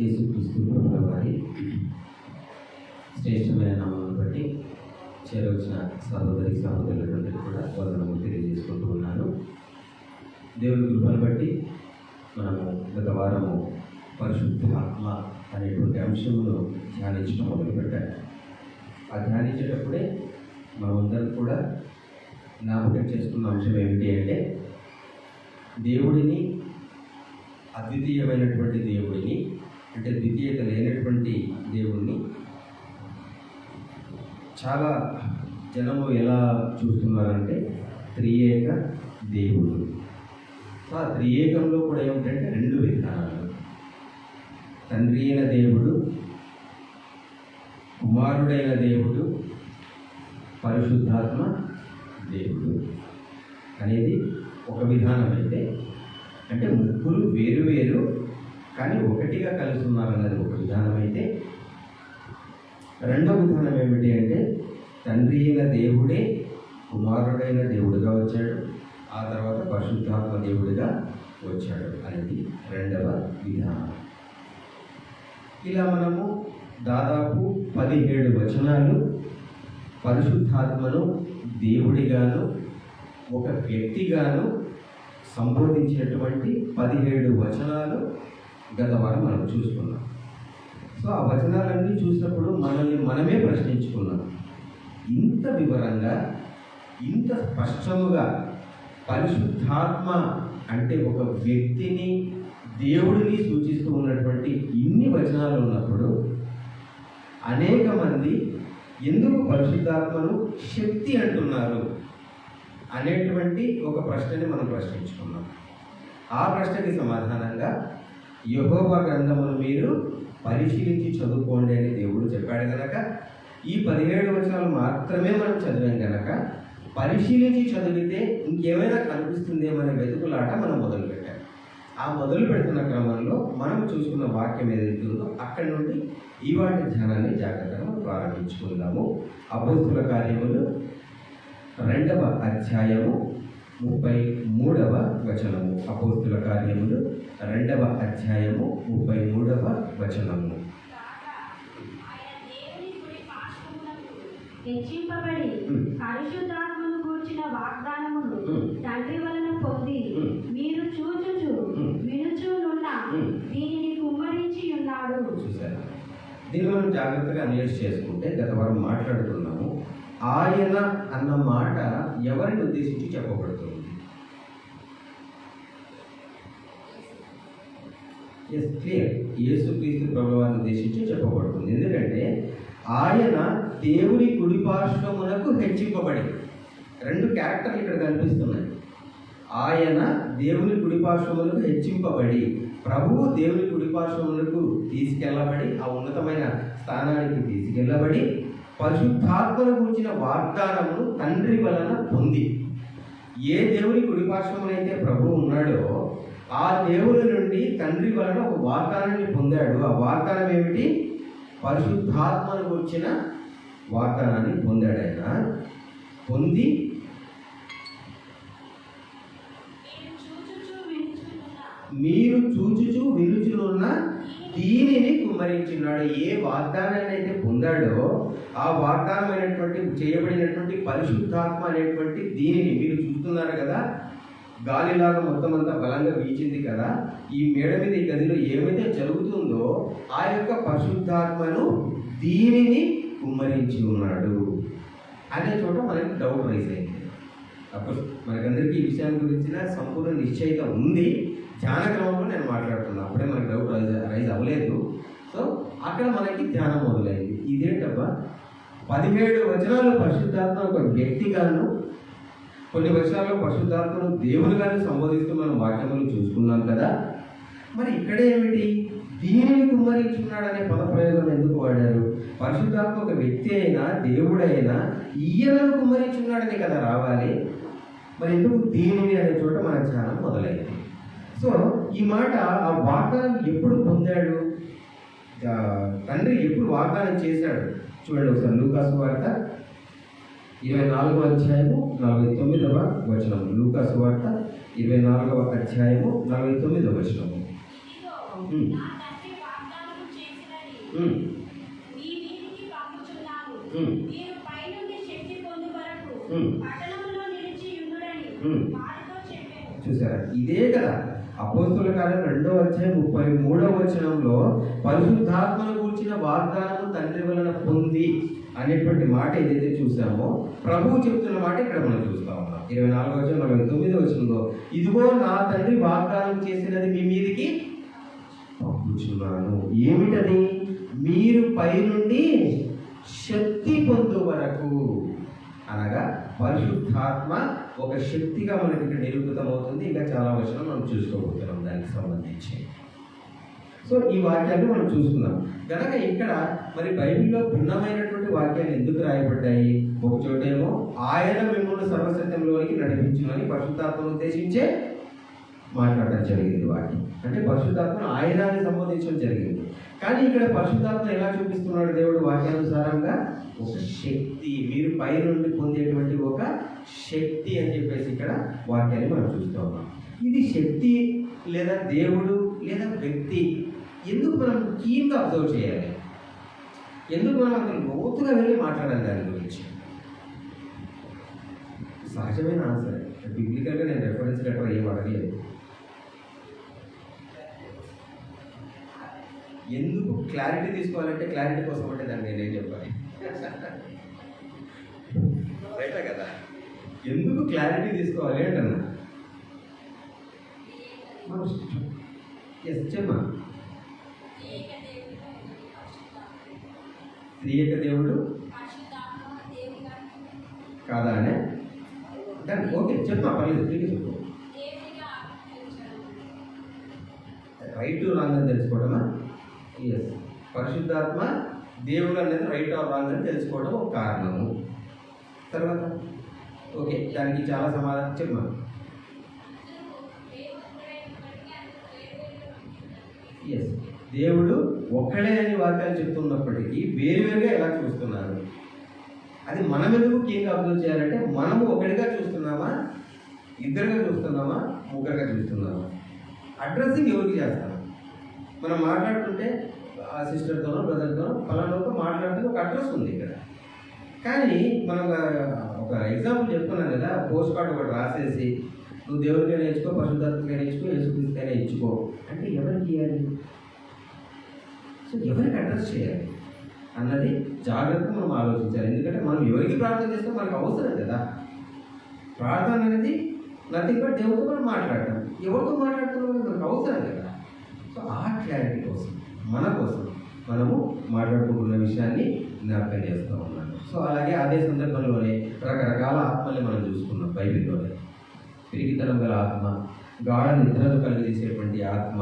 యేసుక్రీస్తు ప్రభుల వారి శ్రేష్టమైన నామమును బట్టి చేరవచ్చిన సహోదరులందరికీ కూడా వందనము తెలియజేసుకుంటూ ఉన్నాను. దేవుని కృపను బట్టి మనము గత వారము పరిశుద్ధాత్మ అనేటువంటి అంశమును ధ్యానించడం మొదలుపెట్టారు. ఆ ధ్యానించేటప్పుడే మనమందరం కూడా జ్ఞాపకం చేసుకున్న అంశం ఏమిటి అంటే, దేవుడిని, అద్వితీయమైనటువంటి దేవుడిని, అంటే ద్వితీయత లేనటువంటి దేవుడిని చాలా జనము ఎలా చూస్తున్నారంటే త్రియేక దేవుడు. ఆ త్రియేకంలో కూడా ఏమిటంటే రెండు విధానాలు: తండ్రి అయిన దేవుడు, కుమారుడైన దేవుడు, పరిశుద్ధాత్మ దేవుడు అనేది ఒక విధానం అయితే, అంటే ముగ్గురు వేరు వేరు కానీ ఒకటిగా కలిసి ఉన్నారన్నది ఒక విధానం అయితే, రెండో విధానం ఏమిటి అంటే తండ్రి అయిన దేవుడే కుమారుడైన దేవుడిగా వచ్చాడు, ఆ తర్వాత పరిశుద్ధాత్మ దేవుడిగా వచ్చాడు అనేది రెండవ విధానం. ఇలా మనము దాదాపు 17 వచనాలు పరిశుద్ధాత్మను దేవుడిగాను ఒక వ్యక్తిగాను సంబోధించినటువంటి 17 వచనాలు గత వారం మనం చూసుకున్నాం. సో ఆ వచనాలన్నీ చూసినప్పుడు మనల్ని మనమే ప్రశ్నించుకున్నాం. ఇంత వివరంగా, ఇంత స్పష్టముగా పరిశుద్ధాత్మ అంటే ఒక వ్యక్తిని, దేవుడిని సూచిస్తూ ఉన్నటువంటి ఇన్ని వచనాలు ఉన్నప్పుడు అనేక మంది ఎందుకు పరిశుద్ధాత్మను శక్తి అంటున్నారు అనేటువంటి ఒక ప్రశ్నని మనం ప్రశ్నించుకున్నాం. ఆ ప్రశ్నకి సమాధానంగా యెహోవా గ్రంథమును మీరు పరిశీలించి చదువుకోండి అని దేవుడు చెప్పాడు కనుక, ఈ 17 వచనాలు మాత్రమే మనం చదివాం కనుక పరిశీలించి చదివితే ఇంకేమైనా కనిపిస్తుందేమనే వెతుకులాట మనం మొదలుపెట్టాం. ఆ మొదలు పెడుతున్న క్రమంలో మనం చూసుకున్న వాక్యం ఏదైతే ఉందో అక్కడి నుండి ఈ వాటి ధ్యానాన్ని జాగ్రత్తగా ప్రారంభించుకుందాము. అపోస్తుల కార్యములు 2వ అధ్యాయము 33వ వచనము. అపోస్తుల కార్యములు 2వ అధ్యాయము 33వ వచనము. హెచ్చింపబడి పరిశుద్ధాత్మను గూర్చిన వాగ్దానమును తండ్రి వలన పొంది మీరు చూచుచు వినుచునున్న దీనిని కుమ్మరించి ఉన్నాడు. చూసారా? దీన్ని మనం జాగ్రత్తగా అనలైజ్ చేసుకుంటే గత వారం మాట్లాడుతున్నాము. ఆయన అన్న మాట ఎవరిని ఉద్దేశించి చెప్పబడుతుంది? క్లియర్, యేసుక్రీస్తు ప్రభువాన్ని ఉద్దేశించి చెప్పబడుతుంది. ఎందుకంటే ఆయన దేవుని కుడిపార్శ్వమునకు హెచ్చింపబడి, రెండు క్యారెక్టర్లు ఇక్కడ కనిపిస్తున్నాయి. ఆయన దేవుని కుడిపార్శ్వమునకు హెచ్చింపబడి, ప్రభువు దేవుని కుడిపార్శ్వమునకు తీసుకెళ్ళబడి, ఆ ఉన్నతమైన స్థానానికి తీసుకెళ్ళబడి, పరిశుద్ధాత్మను గురించిన వాగ్దానమును తండ్రి వలన పొంది, ఏ దేవుని కుడిపార్శ్వమునైతే ప్రభువు ఉన్నాడో ఆ దేవుని నుండి తండ్రి వలన ఒక వాగ్దానాన్ని పొందాడు. ఆ వాగ్దానం ఏమిటి? పరిశుద్ధాత్మను గురించిన వాగ్దానాన్ని పొందాడు. ఆయన పొంది మీరు చూచుచు వినుచునున్న దీనిని కుమ్మరించున్నాడు. ఏ వాగ్దానాన్ని అయితే పొందాడో ఆ వాగ్దానమైనటువంటి చేయబడినటువంటి పరిశుద్ధాత్మ అనేటువంటి దీనిని మీరు చూస్తున్నారు కదా. గాలిలాగా మొత్తం అంతా బలంగా వీచింది కదా. ఈ మేడ మీద ఈ గదిలో ఏమైతే జరుగుతుందో ఆ యొక్క పరిశుద్ధాత్మను దీనిని కుమ్మరించి ఉన్నాడు అనే చోట మనకి డౌట్ రైజ్ అయింది. అప్పుడు మనకందరికీ ఈ విషయాన్ని గురించిన సంపూర్ణ నిశ్చయిత ఉంది. ధ్యాన క్రమంలో నేను మాట్లాడుతున్నాను, అప్పుడే మనకి డౌట్ రైజ్ అవ్వలేదు. సో అక్కడ మనకి ధ్యానం మొదలైంది. ఇదేంటబ్బా, 17 వచనాలు పరిశుద్ధాత్మ ఒక వ్యక్తిగాను, కొన్ని వచనాల్లో పరిశుద్ధాత్మను దేవునిగాను సంబోధిస్తూ మనం వాక్యములు చూసుకున్నాం కదా. మరి ఇక్కడ ఏమిటి? దీనిని కుమ్మరించున్నాడనే పదప్రయోగం ఎందుకు వాడారు? పరిశుద్ధాత్మ ఒక వ్యక్తి అయినా దేవుడైనా ఈయనను కుమ్మరించున్నాడని కదా రావాలి. మరి ఎందుకు దీనిని అనే చోట మన ధ్యానం మొదలైంది. సో ఈ మాట, ఆ వాగ్దానం ఎప్పుడు పొందాడు, తండ్రి ఎప్పుడు వాగ్దానం చేశాడు చూడండి ఒకసారి. లూకాసు వార్త 24వ అధ్యాయము 49వ వచనం. లూకాసు వార్త 24వ అధ్యాయము 49వ వచనము. వారితో చెప్పాను. చూసారా, ఇదే కదా అపోస్తుల కార్యం 2:33 పరిశుద్ధాత్మను కూర్చిన వాగ్దానము తండ్రి వలన పొంది అనేటువంటి మాట ఏదైతే చూసామో ప్రభువు చెప్తున్న మాట ఇక్కడ మనం చూస్తా ఉన్నాం. 24:49 ఇదిగో నా తండ్రి వాగ్దానం చేసినది మీ మీదికి పంపుచున్నాను. ఏమిటది? మీరు పైనుండి శక్తి పొందు వరకు, అనగా పరిశుద్ధాత్మ ఒక శక్తిగా మనకి ఇక్కడ నిరూపితం అవుతుంది. ఇంకా చాలా విషయాలు మనం చూసుకోబోతున్నాం దానికి సంబంధించి. సో ఈ వాక్యాన్ని మనం చూసుకున్నాం కనుక ఇక్కడ మరి బైబిల్లో భిన్నమైనటువంటి వాక్యాలు ఎందుకు రాయబడ్డాయి? ఒక చోటేమో ఆయన మిమ్మల్ని సర్వసత్యంలోనికి నడిపించునని పరిశుద్ధాత్మను ఉద్దేశించే మాట్లాడటం జరిగింది వాక్యం. అంటే పరిశుద్ధాత్మను ఆయనాన్ని సంబోధించడం జరిగింది. కానీ ఇక్కడ పరిశుద్ధాత్మ ఎలా చూపిస్తున్నాడు దేవుడు వాక్యానుసారంగా? ఒక శక్తి, మీరు పై నుండి పొందేటువంటి ఒక శక్తి అని చెప్పేసి ఇక్కడ వాక్యాన్ని మనం చూస్తూ ఉన్నాం. ఇది శక్తి లేదా దేవుడు లేదా వ్యక్తి, ఎందుకు మనం కీన్గా అబ్జర్వ్ చేయాలి? ఎందుకు మనం అంత లోతుగా వెళ్ళి మాట్లాడాలి దాని గురించి? సహజమైన ఆన్సర్. బిబ్లికల్గా నేను రెఫరెన్స్ లెటర్ ఏం అడగలేదు. ఎందుకు క్లారిటీ తీసుకోవాలంటే క్లారిటీ కోసం అంటే దాన్ని నేనేం చెప్పాలి? రైటా కదా? ఎందుకు క్లారిటీ తీసుకోవాలి అంటన్నా? ఎస్ చెప్పా. త్రియేక దేవుడు కాదా అనే దాన్ని ఓకే చెప్పా, పర్లేదు, ఫ్రీగా చెప్పు. రైట్ రాంగ్ అని తెలుసుకోవడమా? ఎస్, పరిశుద్ధాత్మ దేవుడు అనేది రైట్ ఆర్ రాంగ్ అని తెలుసుకోవడం ఒక కారణము. తర్వాత ఓకే, దానికి చాలా సమాధానం చెప్పమా. ఎస్, దేవుడు ఒక్కడే అని వాక్యాలు చెప్తున్నప్పటికీ వేరువేరుగా ఎలా చూస్తున్నారు? అది మనం ఎందుకు కీగా అబ్జర్వ్ చేయాలంటే మనము ఒకటిగా చూస్తున్నామా, ఇద్దరుగా చూస్తున్నామా, ముగ్గురుగా చూస్తున్నామా? అడ్రస్సింగ్ ఎవరికి చేస్తాం? మనం మాట్లాడుతుంటే ఆ సిస్టర్తోనో బ్రదర్తోనో ఫలానాతో మాట్లాడుతూ ఒక అడ్రస్ ఉంది ఇక్కడ. కానీ మనం ఒక ఎగ్జాంపుల్ చెప్తున్నాం కదా, పోస్ట్ కార్డు ఒకటి రాసేసి నువ్వు దేవుడికైనా ఇచ్చుకో, పరిశుద్ధాత్మకైనా ఇచ్చుకో, యేసుక్రీస్తుకైనా ఇచ్చుకో అంటే ఎవరికి ఇవ్వాలి? సో ఎవరికి అడ్రస్ చేయాలి అన్నది జాగ్రత్తగా మనం ఆలోచించాలి. ఎందుకంటే మనం ఎవరికి ప్రార్థన చేస్తే మనకు అవసరం కదా. ప్రార్థన అనేది నథింగ్ బట్ దేవుడితో మనం మాట్లాడటం. ఎవరితో మాట్లాడుతున్నాం మనకు అవసరం కదా. సో ఆ క్లారిటీ కోసం, మన కోసం మనము మాట్లాడుకుంటున్న విషయాన్ని జ్ఞాపకం చేస్తూ ఉన్నాను. సో అలాగే అదే సందర్భంలోనే రకరకాల ఆత్మల్ని మనం చూసుకున్నాం బైబిల్లోనే. పిరికితనం గల ఆత్మ, గాఢ నిద్రను కలిగజేసేటువంటి ఆత్మ,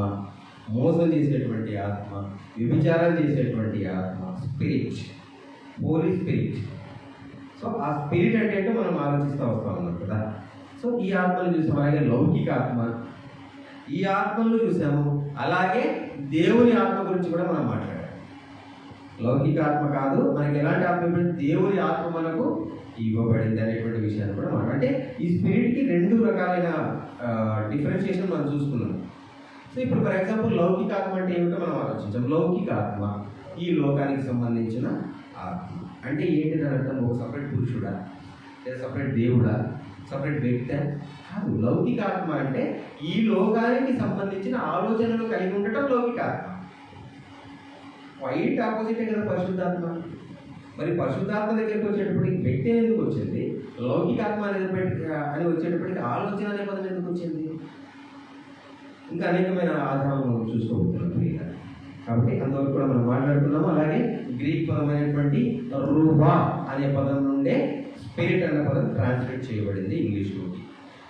మోసం చేసేటువంటి ఆత్మ, వ్యభిచారం చేసేటువంటి ఆత్మ, స్పిరిట్, హోలీ స్పిరిట్. సో ఆ స్పిరిట్ అంటే ఏంటో మనం ఆలోచిస్తూ వస్తూ ఉన్నాం కదా. సో ఈ ఆత్మను చూసాము. అలాగే లౌకిక ఆత్మ, ఈ ఆత్మలను చూసాము. అలాగే దేవుని ఆత్మ గురించి కూడా మనం మాట్లాడాలి. లౌకిక ఆత్మ కాదు, మనకి ఎలాంటి ఆత్మ ఇవ్వబడింది? దేవుని ఆత్మ మనకు ఇవ్వబడింది అనేటువంటి విషయాన్ని కూడా మనం, అంటే ఈ స్పిరిట్కి 2 రకాలైన డిఫరెన్షియేషన్ మనం చూసుకున్నాం. సో ఇప్పుడు ఫర్ ఎగ్జాంపుల్ లౌకిక ఆత్మ అంటే ఏమిటో మనం ఆలోచించాం. లౌకిక ఆత్మ ఈ లోకానికి సంబంధించిన ఆత్మ అంటే ఏంటి? దాని అర్థం ఒక సపరేట్ పురుషుడా లేదా సపరేట్ దేవుడా, సపరేట్ వ్యక్తి కాదు. లౌకిక ఆత్మ అంటే ఈ లోకానికి సంబంధించిన ఆలోచనలు కలిగి ఉండటం లౌకిక ఆత్మ. వైట్ ఆపోజిటే కదా పరిశుద్ధాత్మ. మరి పరిశుద్ధాత్మ దగ్గరికి వచ్చేటప్పటికి వ్యక్తి ఎందుకు వచ్చింది? లౌకిక ఆత్మ అనేది అని వచ్చేటప్పటికి ఆలోచన అనే పదం ఎందుకు వచ్చింది? ఇంకా అనేకమైన ఆధారాలు మనం చూసుకోబోతున్నాం ఫ్రీగా. కాబట్టి అంతవరకు కూడా మనం మాట్లాడుతున్నాము. అలాగే గ్రీక్ పదమైనటువంటి రూహా అనే పదం నుండే స్పిరిట్ అనే పదం ట్రాన్స్లేట్ చేయబడింది ఇంగ్లీష్లోకి.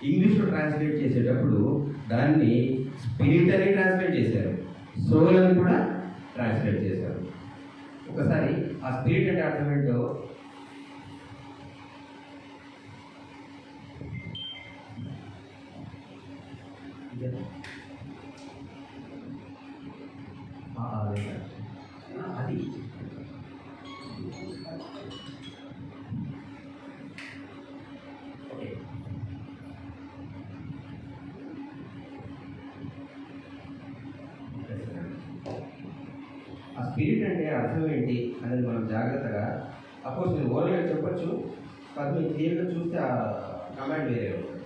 ఇంగ్లీష్లో ట్రాన్స్లేట్ చేసేటప్పుడు దాన్ని స్పిరిట్ అని ట్రాన్స్లేట్ చేశారు, సోల్ అని కూడా ట్రాన్స్లేట్ చేశారు. ఒకసారి ఆ స్పిరిట్ అంటే అర్థం ఏంటో అది ఓకే. ఆ స్పిరిట్ అంటే అర్థం ఏంటి అనేది మనం జాగ్రత్తగా, అఫ్కోర్స్ మీరు ఓవర్గా చెప్పచ్చు, కాదు మీరు క్లియర్గా చూస్తే ఆ కమాండ్ వేరే ఉంటుంది.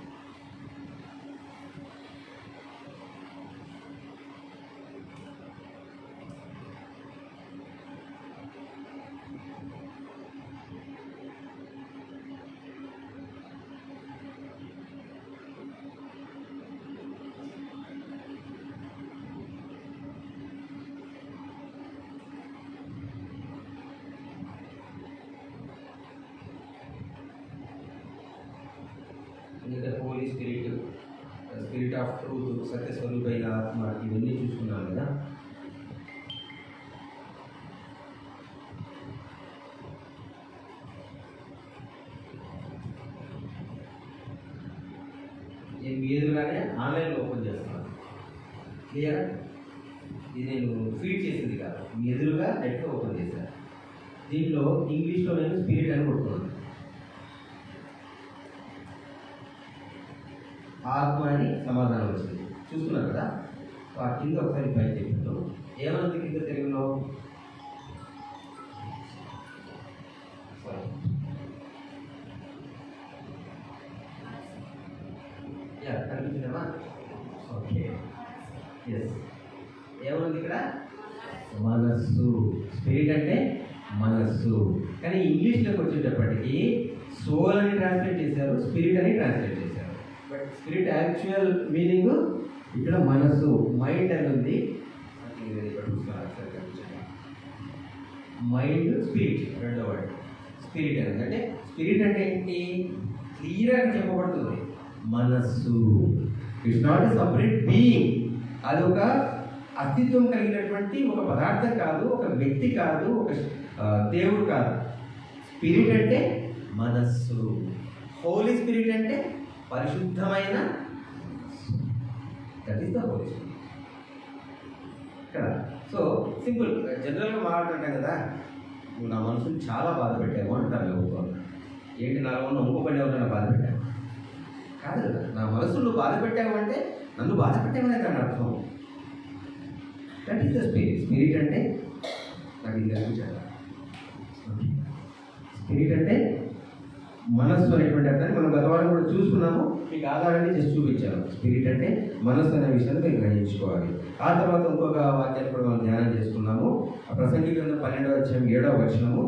ట్రూత్, సత్యస్వరూపైన ఆత్మ, ఇవన్నీ చూసుకున్నాం కదా. నేను మీ ఎదురుగానే ఆన్లైన్లో ఓపెన్ చేస్తున్నాను. క్లియర్? ఇది నేను ఫీడ్ చేసింది కాదు, మీ ఎదురుగా నెట్లో ఓపెన్ చేశాను. దీంట్లో ఇంగ్లీష్లో నేను స్పిరిట్ అని కొట్టుకున్నాను. ఆత్మ అని సమాధానం వచ్చింది. చూస్తున్నారు కదా. ఆ కింద ఒకసారి పైకి చెప్పాను. ఏమన్నది కింద తెలుగులో? కనిపించిందమ్మా? Okay, yes. ఏమన్నది ఇక్కడ? మనస్సు. స్పిరిట్ అంటే మనస్సు. కానీ ఇంగ్లీష్లోకి వచ్చేటప్పటికి సోల్ అని ట్రాన్స్లేట్ చేశారు, స్పిరిట్ అని ట్రాన్స్లేట్ చేశారు. బట్ స్పిరిట్ యాక్చువల్ మీనింగ్ ఇక్కడ మనస్సు, మైండ్ అని ఉంది. మైండ్, స్పిరిట్ రెండో వర్డ్. స్పిరిట్ అనేది అంటే, స్పిరిట్ అంటే ఏంటి? క్లియర్గా చెప్పబడుతుంది. మనస్సు. It's not a separate being. అది ఒక అస్తిత్వం కలిగినటువంటి ఒక పదార్థం కాదు, ఒక వ్యక్తి కాదు, ఒక దేవుడు కాదు. స్పిరిట్ అంటే మనస్సు. హోలీ స్పిరిట్ అంటే పరిశుద్ధమైన, that is the holy spirit కదా. సో సింపుల్, జనరల్గా మాట్లాడుతుంటాం కదా, నువ్వు నా మనసుని చాలా బాధ పెట్టావు అంటారు. ఏంటి, నాలో ఉన్న ఇంకొకటి ఎవరైనా బాధ పెట్టావు కాదు కదా. నా మనసు నువ్వు బాధ పెట్టావు అంటే నన్ను బాధ పెట్టావనే దాని అర్థం. That is the spirit. Spirit అంటే నాకు ఇది అనిపించాలి. స్పిరిట్ అంటే మనస్సు అనేటువంటి అర్థాన్ని మనం గత వారం కూడా చూసుకున్నాము. మీకు ఆధారాన్ని జస్ట్ చూపించాను. స్పిరిట్ అంటే మనస్సు అనే విషయాన్ని మీరు గ్రహించుకోవాలి. ఆ తర్వాత ఇంకొక వాక్యాన్ని కూడా మనం ధ్యానం చేసుకున్నాము. ఆ ప్రసంగి గ్రంథం 12వ అధ్యాయం 7వ వచనము.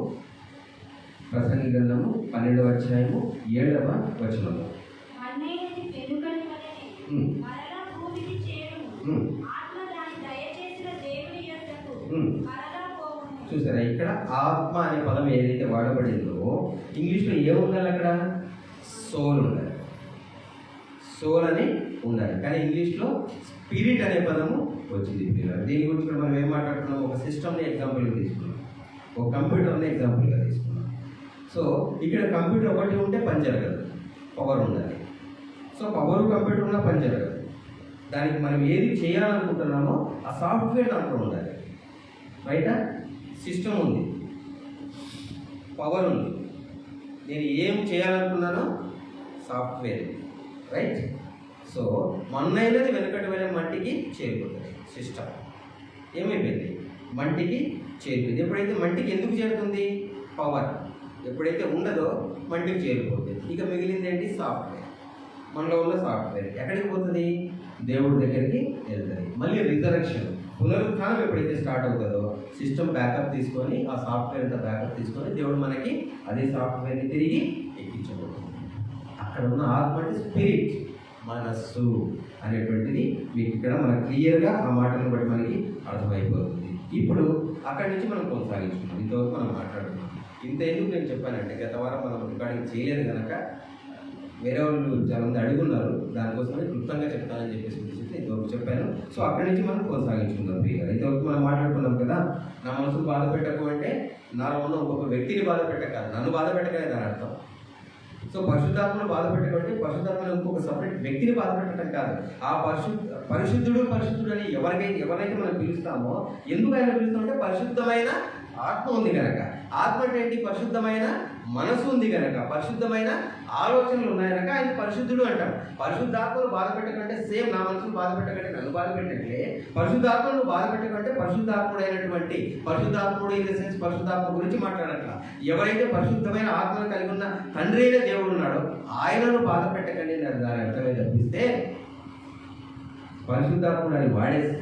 ప్రసంగి గ్రంథము 12వ అధ్యాయము 7వ వచనము. మన్నేటి వెలుగని వలెనే మరలా భూమికి చేరును. ఆత్మ దాని దయచేసిన దేవుని యొద్దకు మరలా పోవును. చూసారా, ఇక్కడ ఆత్మ అనే పదం ఏదైతే వాడబడిందో ఇంగ్లీష్లో ఏముండాలి? అక్కడ సోల్ ఉండాలి. సోల్ అని ఉండాలి. కానీ ఇంగ్లీష్లో స్పిరిట్ అనే పదము వచ్చింది. దీని గురించి కూడా మనం ఏం మాట్లాడుతున్నాం? ఒక సిస్టమ్ని ఎగ్జాంపుల్గా తీసుకున్నాం, ఒక కంప్యూటర్ని ఎగ్జాంపుల్గా తీసుకున్నాం. సో ఇక్కడ కంప్యూటర్ ఒకటి ఉంటే పని జరగదు, పవర్ ఉండాలి. సో పవర్ కంప్యూటర్ ఉన్నా పని జరగదు. దానికి మనం ఏది చేయాలనుకుంటున్నామో ఆ సాఫ్ట్వేర్ దాంట్లో ఉండాలి. బయట సిస్టమ్ ఉంది, పవర్ ఉంది, నేను ఏం చేయాలనుకున్నానో సాఫ్ట్వేర్, రైట్? సో మొన్నైనది వెనుకటి వెళ్ళే మట్టికి చేరిపోతుంది. సిస్టమ్ ఏమైపోయింది? మట్టికి చేరిపోయింది. ఎప్పుడైతే మట్టికి ఎందుకు చేరుతుంది? పవర్. ఎప్పుడైతే ఉండదో మట్టికి చేరిపోతుంది. ఇక మిగిలింది ఏంటి? సాఫ్ట్వేర్. మనలో ఉన్న సాఫ్ట్వేర్ ఎక్కడికి పోతుంది? దేవుడి దగ్గరికి వెళ్తుంది. మళ్ళీ రిజరెక్షన్, పునరుత్థానం ఎప్పుడైతే స్టార్ట్ అవుతుందో సిస్టమ్ బ్యాకప్ తీసుకొని, ఆ సాఫ్ట్వేర్ అంతా బ్యాకప్ తీసుకొని దేవుడు మనకి అదే సాఫ్ట్వేర్ని తిరిగి ఎక్కించబడుతుంది. అక్కడ ఉన్న ఆత్మ అంటే స్పిరిట్, మనస్సు అనేటువంటిది మీకు ఇక్కడ మనకు క్లియర్గా ఆ మాటలను బట్టి మనకి అర్థమైపోతుంది. ఇప్పుడు అక్కడి నుంచి మనం కొనసాగించుకున్నాం. ఇంతవరకు మనం మాట్లాడుతున్నాం. ఇంత ఎందుకు నేను చెప్పానంటే, గత వారం మనం రికార్డింగ్ చేయలేదు కనుక వేరే వాళ్ళు చాలామంది అడుగున్నారు, దానికోసమే క్లుప్తంగా చెప్తానని చెప్పేసి ఇంతవరకు చెప్పాను. సో అక్కడి నుంచి మనం కొనసాగించుకుందాం. ఫ్రీగా ఇంతవరకు మనం మాట్లాడుకున్నాం కదా, నా మనసును బాధ పెట్టకు అంటే నాలో ఉన్న ఒక్కొక్క వ్యక్తిని బాధ పెట్టక, నన్ను బాధ పెట్టకనే దాని అర్థం. సో పరిశుద్ధాత్మను బాధ పెట్టకంటే పరిశుద్ధాత్మను ఇంకొక సపరేట్ వ్యక్తిని బాధ పెట్టడం కాదు. ఆ పరిశుద్ధుడు అని ఎవరైతే మనం పిలుస్తామో, ఎందుకు ఆయన పిలుస్తామంటే పరిశుద్ధమైన ఆత్మ ఉంది కనుక. ఆత్మ అంటే ఏంటి? పరిశుద్ధమైన మనసు ఉంది కనుక, పరిశుద్ధమైన ఆలోచనలు ఉన్నాయి కనుక ఆయన పరిశుద్ధుడు అంటాం. పరిశుద్ధాత్మను బాధ పెట్టకంటే సేమ్ నా మనసును బాధ పెట్టకంటే నన్ను బాధ పెట్టట్లే, పరిశుద్ధాత్మను బాధ పెట్టకంటే పరిశుద్ధాత్ముడైనటువంటి, పరిశుద్ధాత్ముడు ఇన్ ద సెన్స్ పరిశుద్ధాత్మ గురించి మాట్లాడట్లా. ఎవరైతే పరిశుద్ధమైన ఆత్మను కలిగి ఉన్న తండ్రి అయిన దేవుడు ఉన్నాడో ఆయనను బాధ పెట్టకండి దాని అర్థమే తప్పిస్తే, పరిశుద్ధాత్ముడు అని వాడేసి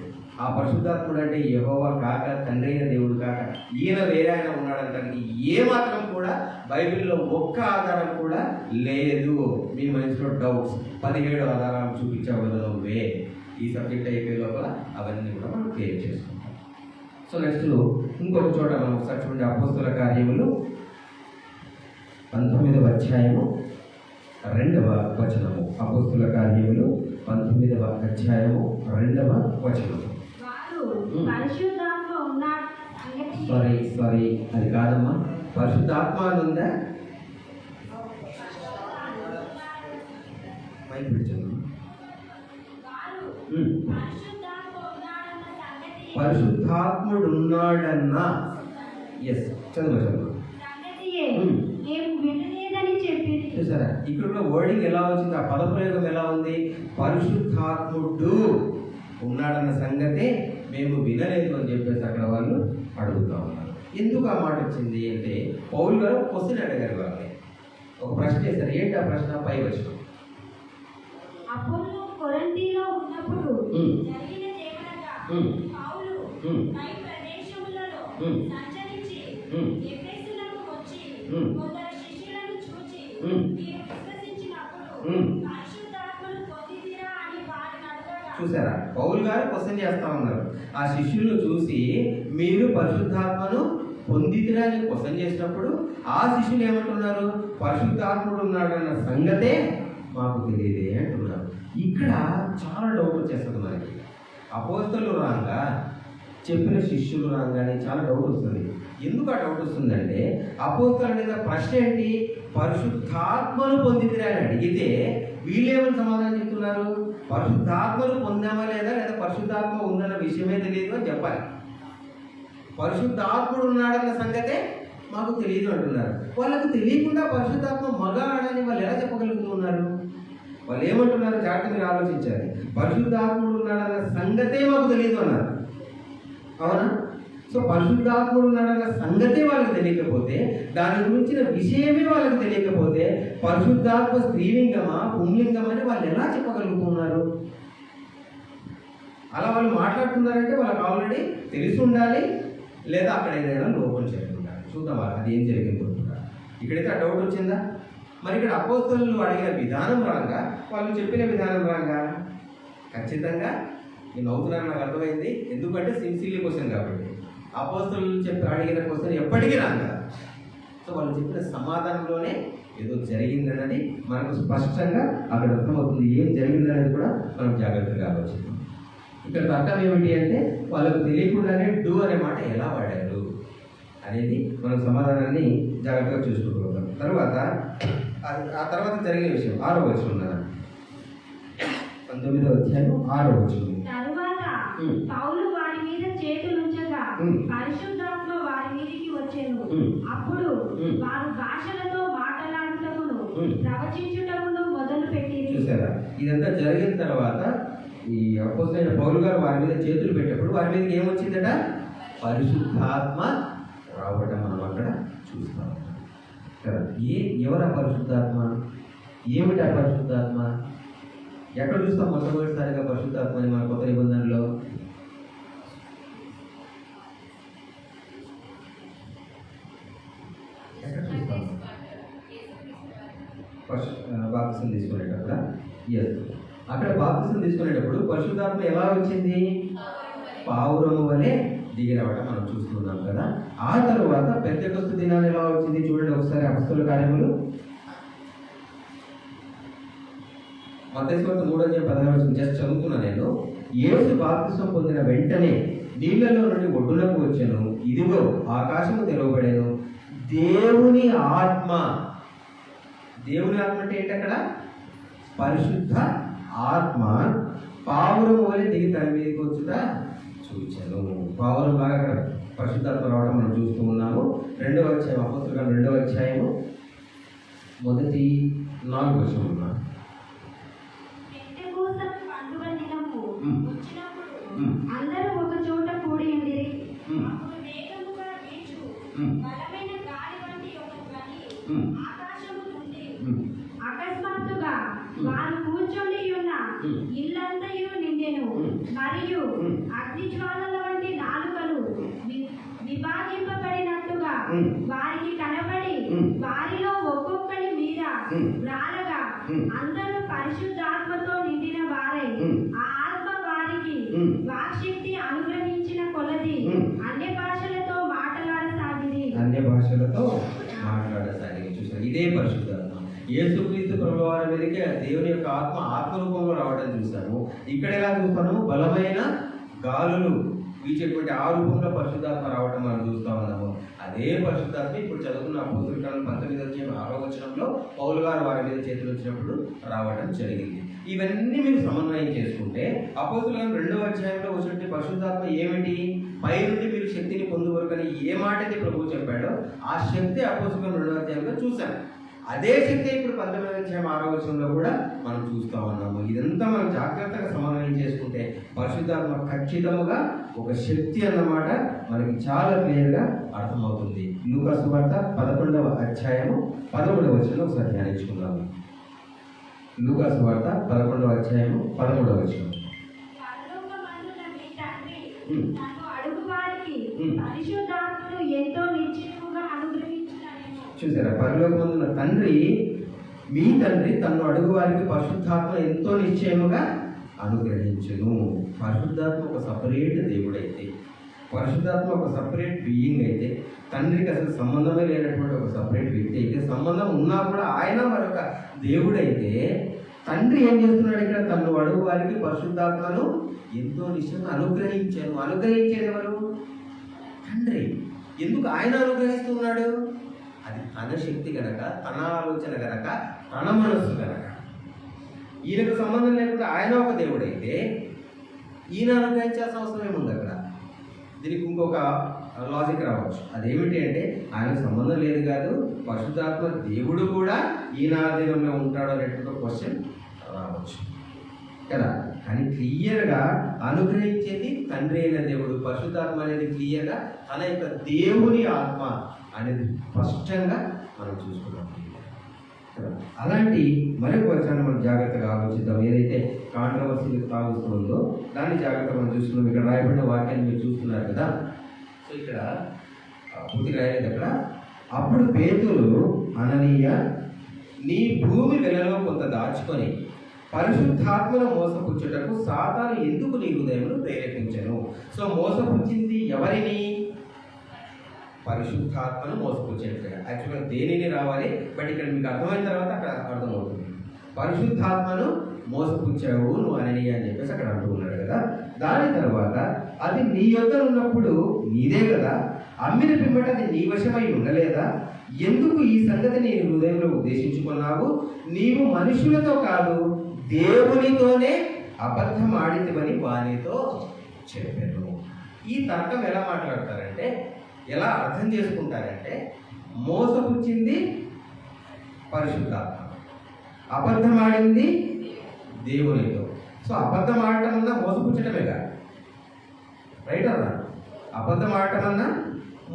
ఆ పరిశుద్ధాత్ముడు అంటే యెహోవా కాక, తండ్రి అయిన దేవుడు కాక, ఈయన వేరే ఆయన ఉన్నాడంటానికి ఏమాత్రం కూడా బైబిల్లో ఒక్క ఆధారం కూడా లేదు. మీ మనసులో డౌట్స్ 17 ఆధారాలు చూపించే వదలవే. ఈ సబ్జెక్ట్ అయిపోయే లోపల అవన్నీ కూడా మనం క్లియర్ చేసుకుంటాం. సో నెక్స్ట్ ఇంకొక చోట మనం ఒకసారి చూడండి. అపోస్తల కార్యములు 19వ అధ్యాయము 2వ వచనము. అపోస్తల కార్యములు 19వ అధ్యాయము 2వ వచనం. వారు పరిశుద్ధాత్మ ఉన్నాడు సంగతి సారీ అది కాదమ్మా. పరిశుద్ధాత్మ అని ఉందా? మైక్ పిలిచాను. వారు పరిశుద్ధాత్ముడు ఉన్నాడన్న ఎస్ చదువు సంగతియే మేము వినలేదని చెప్పి చూసారా, ఇక్కడ కూడా వర్డింగ్ ఎలా వచ్చింది, ఆ పదప్రయోగం ఎలా ఉంది? పరిశుద్ధాత్ముడు ఉన్నాడన్న సంగతే మేము వినలేదు అని చెప్పేసి అక్కడ వాళ్ళు అడుగుతా ఉన్నారు. ఎందుకు ఆ మాట వచ్చింది అంటే, పౌలు గారు క్వశ్చన్ అడిగారు, వాళ్ళని ఒక ప్రశ్న చేశారు. ఏంటి ఆ ప్రశ్న? 5వ వచనం. అపోల్లో కొరింథీలో ఉన్నప్పుడు జరిగినదేమనగా పౌలు పై ప్రదేశములలో సంచరించి ఎఫెసులకు వచ్చి కొందరు శిష్యులను చూచి మీరు విశ్వసించినప్పుడు పరిశుద్ధాత్మను పొందితిరా అని వారిని అడగగా. చూసారా, పౌలు గారు క్వశ్చన్ చేస్తా ఉన్నారు. ఆ శిష్యులను చూసి మీరు పరిశుద్ధాత్మను పొందితిరా అని క్వశ్చన్ చేసినప్పుడు ఆ శిష్యులు ఏమంటున్నారు? పరిశుద్ధాత్ముడు ఉన్నాడన్న సంగతే మాకు తెలియదే అంటున్నారు. ఇక్కడ చాలా డౌట్ వచ్చేస్తుంది మనకి. అపోస్తలు రాగా చెప్పిన శిష్యులు రాగానే చాలా డౌట్ వస్తుంది. ఎందుకు ఆ డౌట్ వస్తుందంటే, అపోస్తలు మీద ప్రశ్న ఏంటి? పరిశుద్ధాత్మను పొందితిరా అని అడిగితే వీళ్ళేమని సమాధానం చెప్తున్నారు? పరిశుద్ధాత్మను పొందామా లేదా పరిశుద్ధాత్మ ఉందన్న విషయమే తెలియదు అని చెప్పాలి. పరిశుద్ధాత్ముడు ఉన్నాడన్న సంగతే మాకు తెలియదు అంటున్నారు. వాళ్ళకు తెలియకుండా పరిశుద్ధాత్మ మగ ఆడని వాళ్ళు ఎలా చెప్పగలుగుతున్నారు? వాళ్ళు ఏమంటున్నారు? జాగ్రత్త మీరు ఆలోచించాలి. పరిశుద్ధాత్ముడు ఉన్నాడన్న సంగతే మాకు తెలియదు అన్నారు. అవునా? సో పరిశుద్ధాత్ముడు ఉన్నాడన్న సంగతే వాళ్ళకి తెలియకపోతే, దాని గురించిన విషయమే వాళ్ళకి తెలియకపోతే, పరిశుద్ధాత్మ స్త్రీలింగమా పుంలింగమా అని వాళ్ళు ఎలా చెప్పగలుగుతున్నారు? అలా వాళ్ళు మాట్లాడుతున్నారంటే వాళ్ళకి ఆల్రెడీ తెలిసి ఉండాలి, లేదా అక్కడ ఏదైనా లోపం చేయాలి. చూద్దాం అది ఏం జరిగిందో. ఇక్కడైతే ఆ డౌట్ వచ్చిందా? మరి ఇక్కడ అపోస్తలులు అడిగిన విధానం రాగా, వాళ్ళు చెప్పిన విధానం రాగా, ఖచ్చితంగా నేను నవ్వుతున్నాను, నాకు అర్థమైంది. ఎందుకంటే సిన్సియర్లీ క్వశ్చన్ కాబట్టి. అపోస్తలులు అడిగిన క్వశ్చన్ ఎప్పటికీ రాగా, సో వాళ్ళు చెప్పిన సమాధానంలోనే ఏదో జరిగిందన్నది మనకు స్పష్టంగా అక్కడ అర్థమవుతుంది. ఏం జరిగిందనేది కూడా మనం జాగ్రత్తగా ఆలోచిస్తాం. ఇక్కడ అర్థం ఏమిటి అంటే, వాళ్ళకు తెలియకుండానే డూ అనే మాట ఎలా వాడారు అనేది మనం సమాధానాన్ని జాగ్రత్తగా చూసుకుంటున్నాం. ఆ తర్వాత జరిగిన విషయం 6వ వచనం ఉన్నది. 19వ అధ్యాయం 6వ వచనం. తరువాత పౌలు వారి మీద చేతులుంచగా పరిశుద్ధాత్మ వారి మీదకి వచ్చెను. అప్పుడు వారు భాషలతో మాట్లాడుటకును ప్రవచించుటకును మొదలు పెట్టింది. చూసారా, ఇదంతా జరిగిన తర్వాత ఈ అపోస్తలుడైన పౌలు గారు వారి మీద చేతులు పెట్టినప్పుడు వారి మీదకి ఏమొచ్చిందట? పరిశుద్ధాత్మ రావడం మనం అక్కడ చూస్తాం కదా. ఎవరు ఆ పరిశుద్ధాత్మ? ఏమిటి ఆ పరిశుద్ధాత్మ? ఎక్కడ చూస్తాం మొట్టమొదటిసారిగా పరిశుద్ధాత్మ అని మన కొత్త నిబంధనలో? ఎక్కడ చూస్తాం? బాప్తిసం తీసుకునేటప్పుడు అక్కడ బాప్తిసం తీసుకునేటప్పుడు పరిశుద్ధాత్మ ఎలా వచ్చింది? పావురము వలె దిగి రావడం మనం చూస్తున్నాం కదా. ఆ తర్వాత పెంతెకొస్తు దినాన్ని ఎలా వచ్చింది చూడండి ఒకసారి. అపొస్తలుల కార్యములు మత్తయి సువార్త 3:16 జస్ట్ చదువుతున్నా నేను. యేసు బాప్తిసం పొందిన వెంటనే నీళ్లలో నుండి ఒడ్డునకు వచ్చెను. ఇదిగో ఆకాశము తెరవబడెను. దేవుని ఆత్మ అంటే ఏంటి? అక్కడ పరిశుద్ధ ఆత్మ పావురము వలె దిగి తన మీదకి వచ్చుట చూచాను. పావురం లాగా అక్కడ పరిశుద్ధాత్మ రావడం మనం చూస్తూ ఉన్నాము. 2వ అధ్యాయం అపోస్తలుల 2వ అధ్యాయము మొదటి 4 వచనం ఉన్నా. అందరూ ఒక చోట కూడి ఉండిరి. అప్పుడు వేగముగా వీచు బలమైన గాలి వంటి ఒక ధ్వని ఆకాశము నుండి అకస్మాత్తుగా వారు కూర్చొని ఉన్న ఇల్లంతయు నిండెను. మరియు అగ్నిజ్వాలల వంటి నాలుకలు విభాగింపబడినట్టుగా వారికి కనబడి వారిలో ఒక్కొక్కరి మీద రాలగా అందరూ పరిశుద్ధాత్మతో నిండిన వారై ఆ ఆత్మ వారికి వాక్శక్తి అనుగ్రహించిన కొలది అన్య భాషలతో మాట్లాడసాగింది. చూసారు, ఇదే పరిశుద్ధాత్మ. యేసుక్రీస్తు ప్రభువారి మీదకి దేవుని యొక్క ఆత్మ రూపంలో రావడం చూసారు. ఇక్కడ ఎలా చూస్తున్నాము, బలమైన గాలులు వీచేటువంటి ఆ రూపంలో పరిశుద్ధాత్మ రావటం మనం చూస్తా ఉన్నాము. అదే పరిశుద్ధాత్మ ఇప్పుడు చదువుకున్న అపోస్తుల కాలం 19వ అధ్యాయం 6వ వచనంలో పౌలు గారు వారి మీద చేతులు వచ్చినప్పుడు రావడం జరిగింది. ఇవన్నీ మీరు సమన్వయం చేసుకుంటే అపోస్తుల కాలం 2వ అధ్యాయంలో వచ్చినటువంటి పరిశుద్ధాత్మ ఏమిటి, పై నుండి మీరు శక్తిని పొందువరకని ఏ మాట అయితే ప్రభువు చెప్పాడో ఆ శక్తి అపోస్తుల కాలం 2వ అధ్యాయంలో చూశాం. అదే శక్తి ఇప్పుడు 19వ అధ్యాయం 6వ వచనంలో కూడా మనం చూస్తూ ఉన్నాము. ఇదంతా మనం జాగ్రత్తగా సమన్వయం చేసుకుంటే పరిశుద్ధాత్మ ఖచ్చితముగా ఒక శక్తి అన్నమాట మనకి చాలా క్లియర్గా అర్థమవుతుంది. లూకా సువార్త 11వ అధ్యాయము 13వ వచనం ఒకసారి ధ్యానించుకుందాము. లూకా సువార్త 11వ అధ్యాయము 13వ వచనం. పరలోకమందున్న మీ తండ్రి నన్ను అడుగువారికి పరిశుద్ధాత్మను ఎంతో నిశ్చయముగా అనుగ్రహించునని. చూసారా, పరలోకమందున్న తండ్రి, మీ తండ్రి తన్ను అడుగు వారికి పరిశుద్ధాత్మ ఎంతో నిశ్చయముగా అనుగ్రహించును. పరిశుద్ధాత్మ ఒక సపరేట్ దేవుడైతే, పరిశుద్ధాత్మ ఒక సపరేట్ బీయింగ్ అయితే, తండ్రికి అసలు సంబంధమే లేనటువంటి ఒక సపరేట్ వ్యక్తి అయితే, సంబంధం ఉన్నా కూడా ఆయన మరొక దేవుడైతే, తండ్రి ఏం చేస్తున్నాడు ఇక్కడ, తన్ను అడుగు వారికి పరిశుద్ధాత్మను ఎంతో నిశ్చయంగా అనుగ్రహించాను. అనుగ్రహించేది ఎవరు? తండ్రి. ఎందుకు ఆయన అనుగ్రహిస్తున్నాడు? అది తన శక్తి గనక, తన ఆలోచన గనక, తన మనస్సు గనక. ఈయనకు సంబంధం లేకుండా ఆయన ఒక దేవుడైతే ఈయన అనుగ్రహించాల్సిన అవసరం ఏముంది అక్కడ? దీనికి ఇంకొక లాజిక్ రావచ్చు. అదేమిటి అంటే, ఆయనకు సంబంధం లేదు కాదు, పరిశుద్ధాత్మ దేవుడు కూడా ఈయన ఆధీనంలో ఉంటాడు అనేటువంటి క్వశ్చన్ రావచ్చు కదా. కానీ క్లియర్గా అనుగ్రహించేది తండ్రి అయిన దేవుడు. పరిశుద్ధాత్మ అనేది క్లియర్గా తన యొక్క దేవుని ఆత్మ అనేది స్పష్టంగా మనం చూసుకున్నాం. అలాంటి మరొక వచనాన్ని మనం జాగ్రత్తగా ఆలోచిద్దాం. ఏదైతే కాంట్రవర్సీ తాగుతుందో దాన్ని జాగ్రత్తగా మనం చూస్తున్నాం. ఇక్కడ రాయబడిన వాక్యాన్ని మీరు చూస్తున్నారు కదా. సో ఇక్కడ పూర్తి రాయలేదు అక్కడ. అప్పుడు పేతురు, అననీయ, నీ భూమి వెలలో కొంత దాచుకొని పరిశుద్ధాత్మను మోసపుచ్చుటకు సాతాను ఎందుకు నీ హృదయమును ప్రేరేపించను? సో మోసపుచ్చింది ఎవరిని? పరిశుద్ధాత్మను మోసపుచ్చేట్టుగా. యాక్చువల్గా దేనిని రావాలి, బట్ ఇక్కడ మీకు అర్థమైన తర్వాత అక్కడ అర్థమవుతుంది. పరిశుద్ధాత్మను మోసపుచ్చావు నువ్వు అననీయ అని చెప్పేసి అక్కడ అంటూ ఉన్నాడు కదా. దాని తర్వాత అది నీ యొద్ద ఉన్నప్పుడు నీదే కదా, అమ్మిన పిమ్మట అది నీ వశమై ఉండలేదా? ఎందుకు ఈ సంగతి నీ హృదయంలో ఉద్దేశించుకున్నావు? నీవు మనుషులతో కాదు దేవునితోనే అబద్ధం ఆడితివని వానితో చెప్పాను. ఈ తర్కం ఎలా మాట్లాడతారంటే, ఎలా అర్థం చేసుకుంటారంటే, మోసపుచ్చింది పరిశుద్ధాత్మ, అబద్ధం ఆడింది దేవునితో. సో అబద్ధం ఆడటం అన్నా మోసపుచ్చటమే కాదు, రైట్ అన్నా? అబద్ధం ఆడటం అన్నా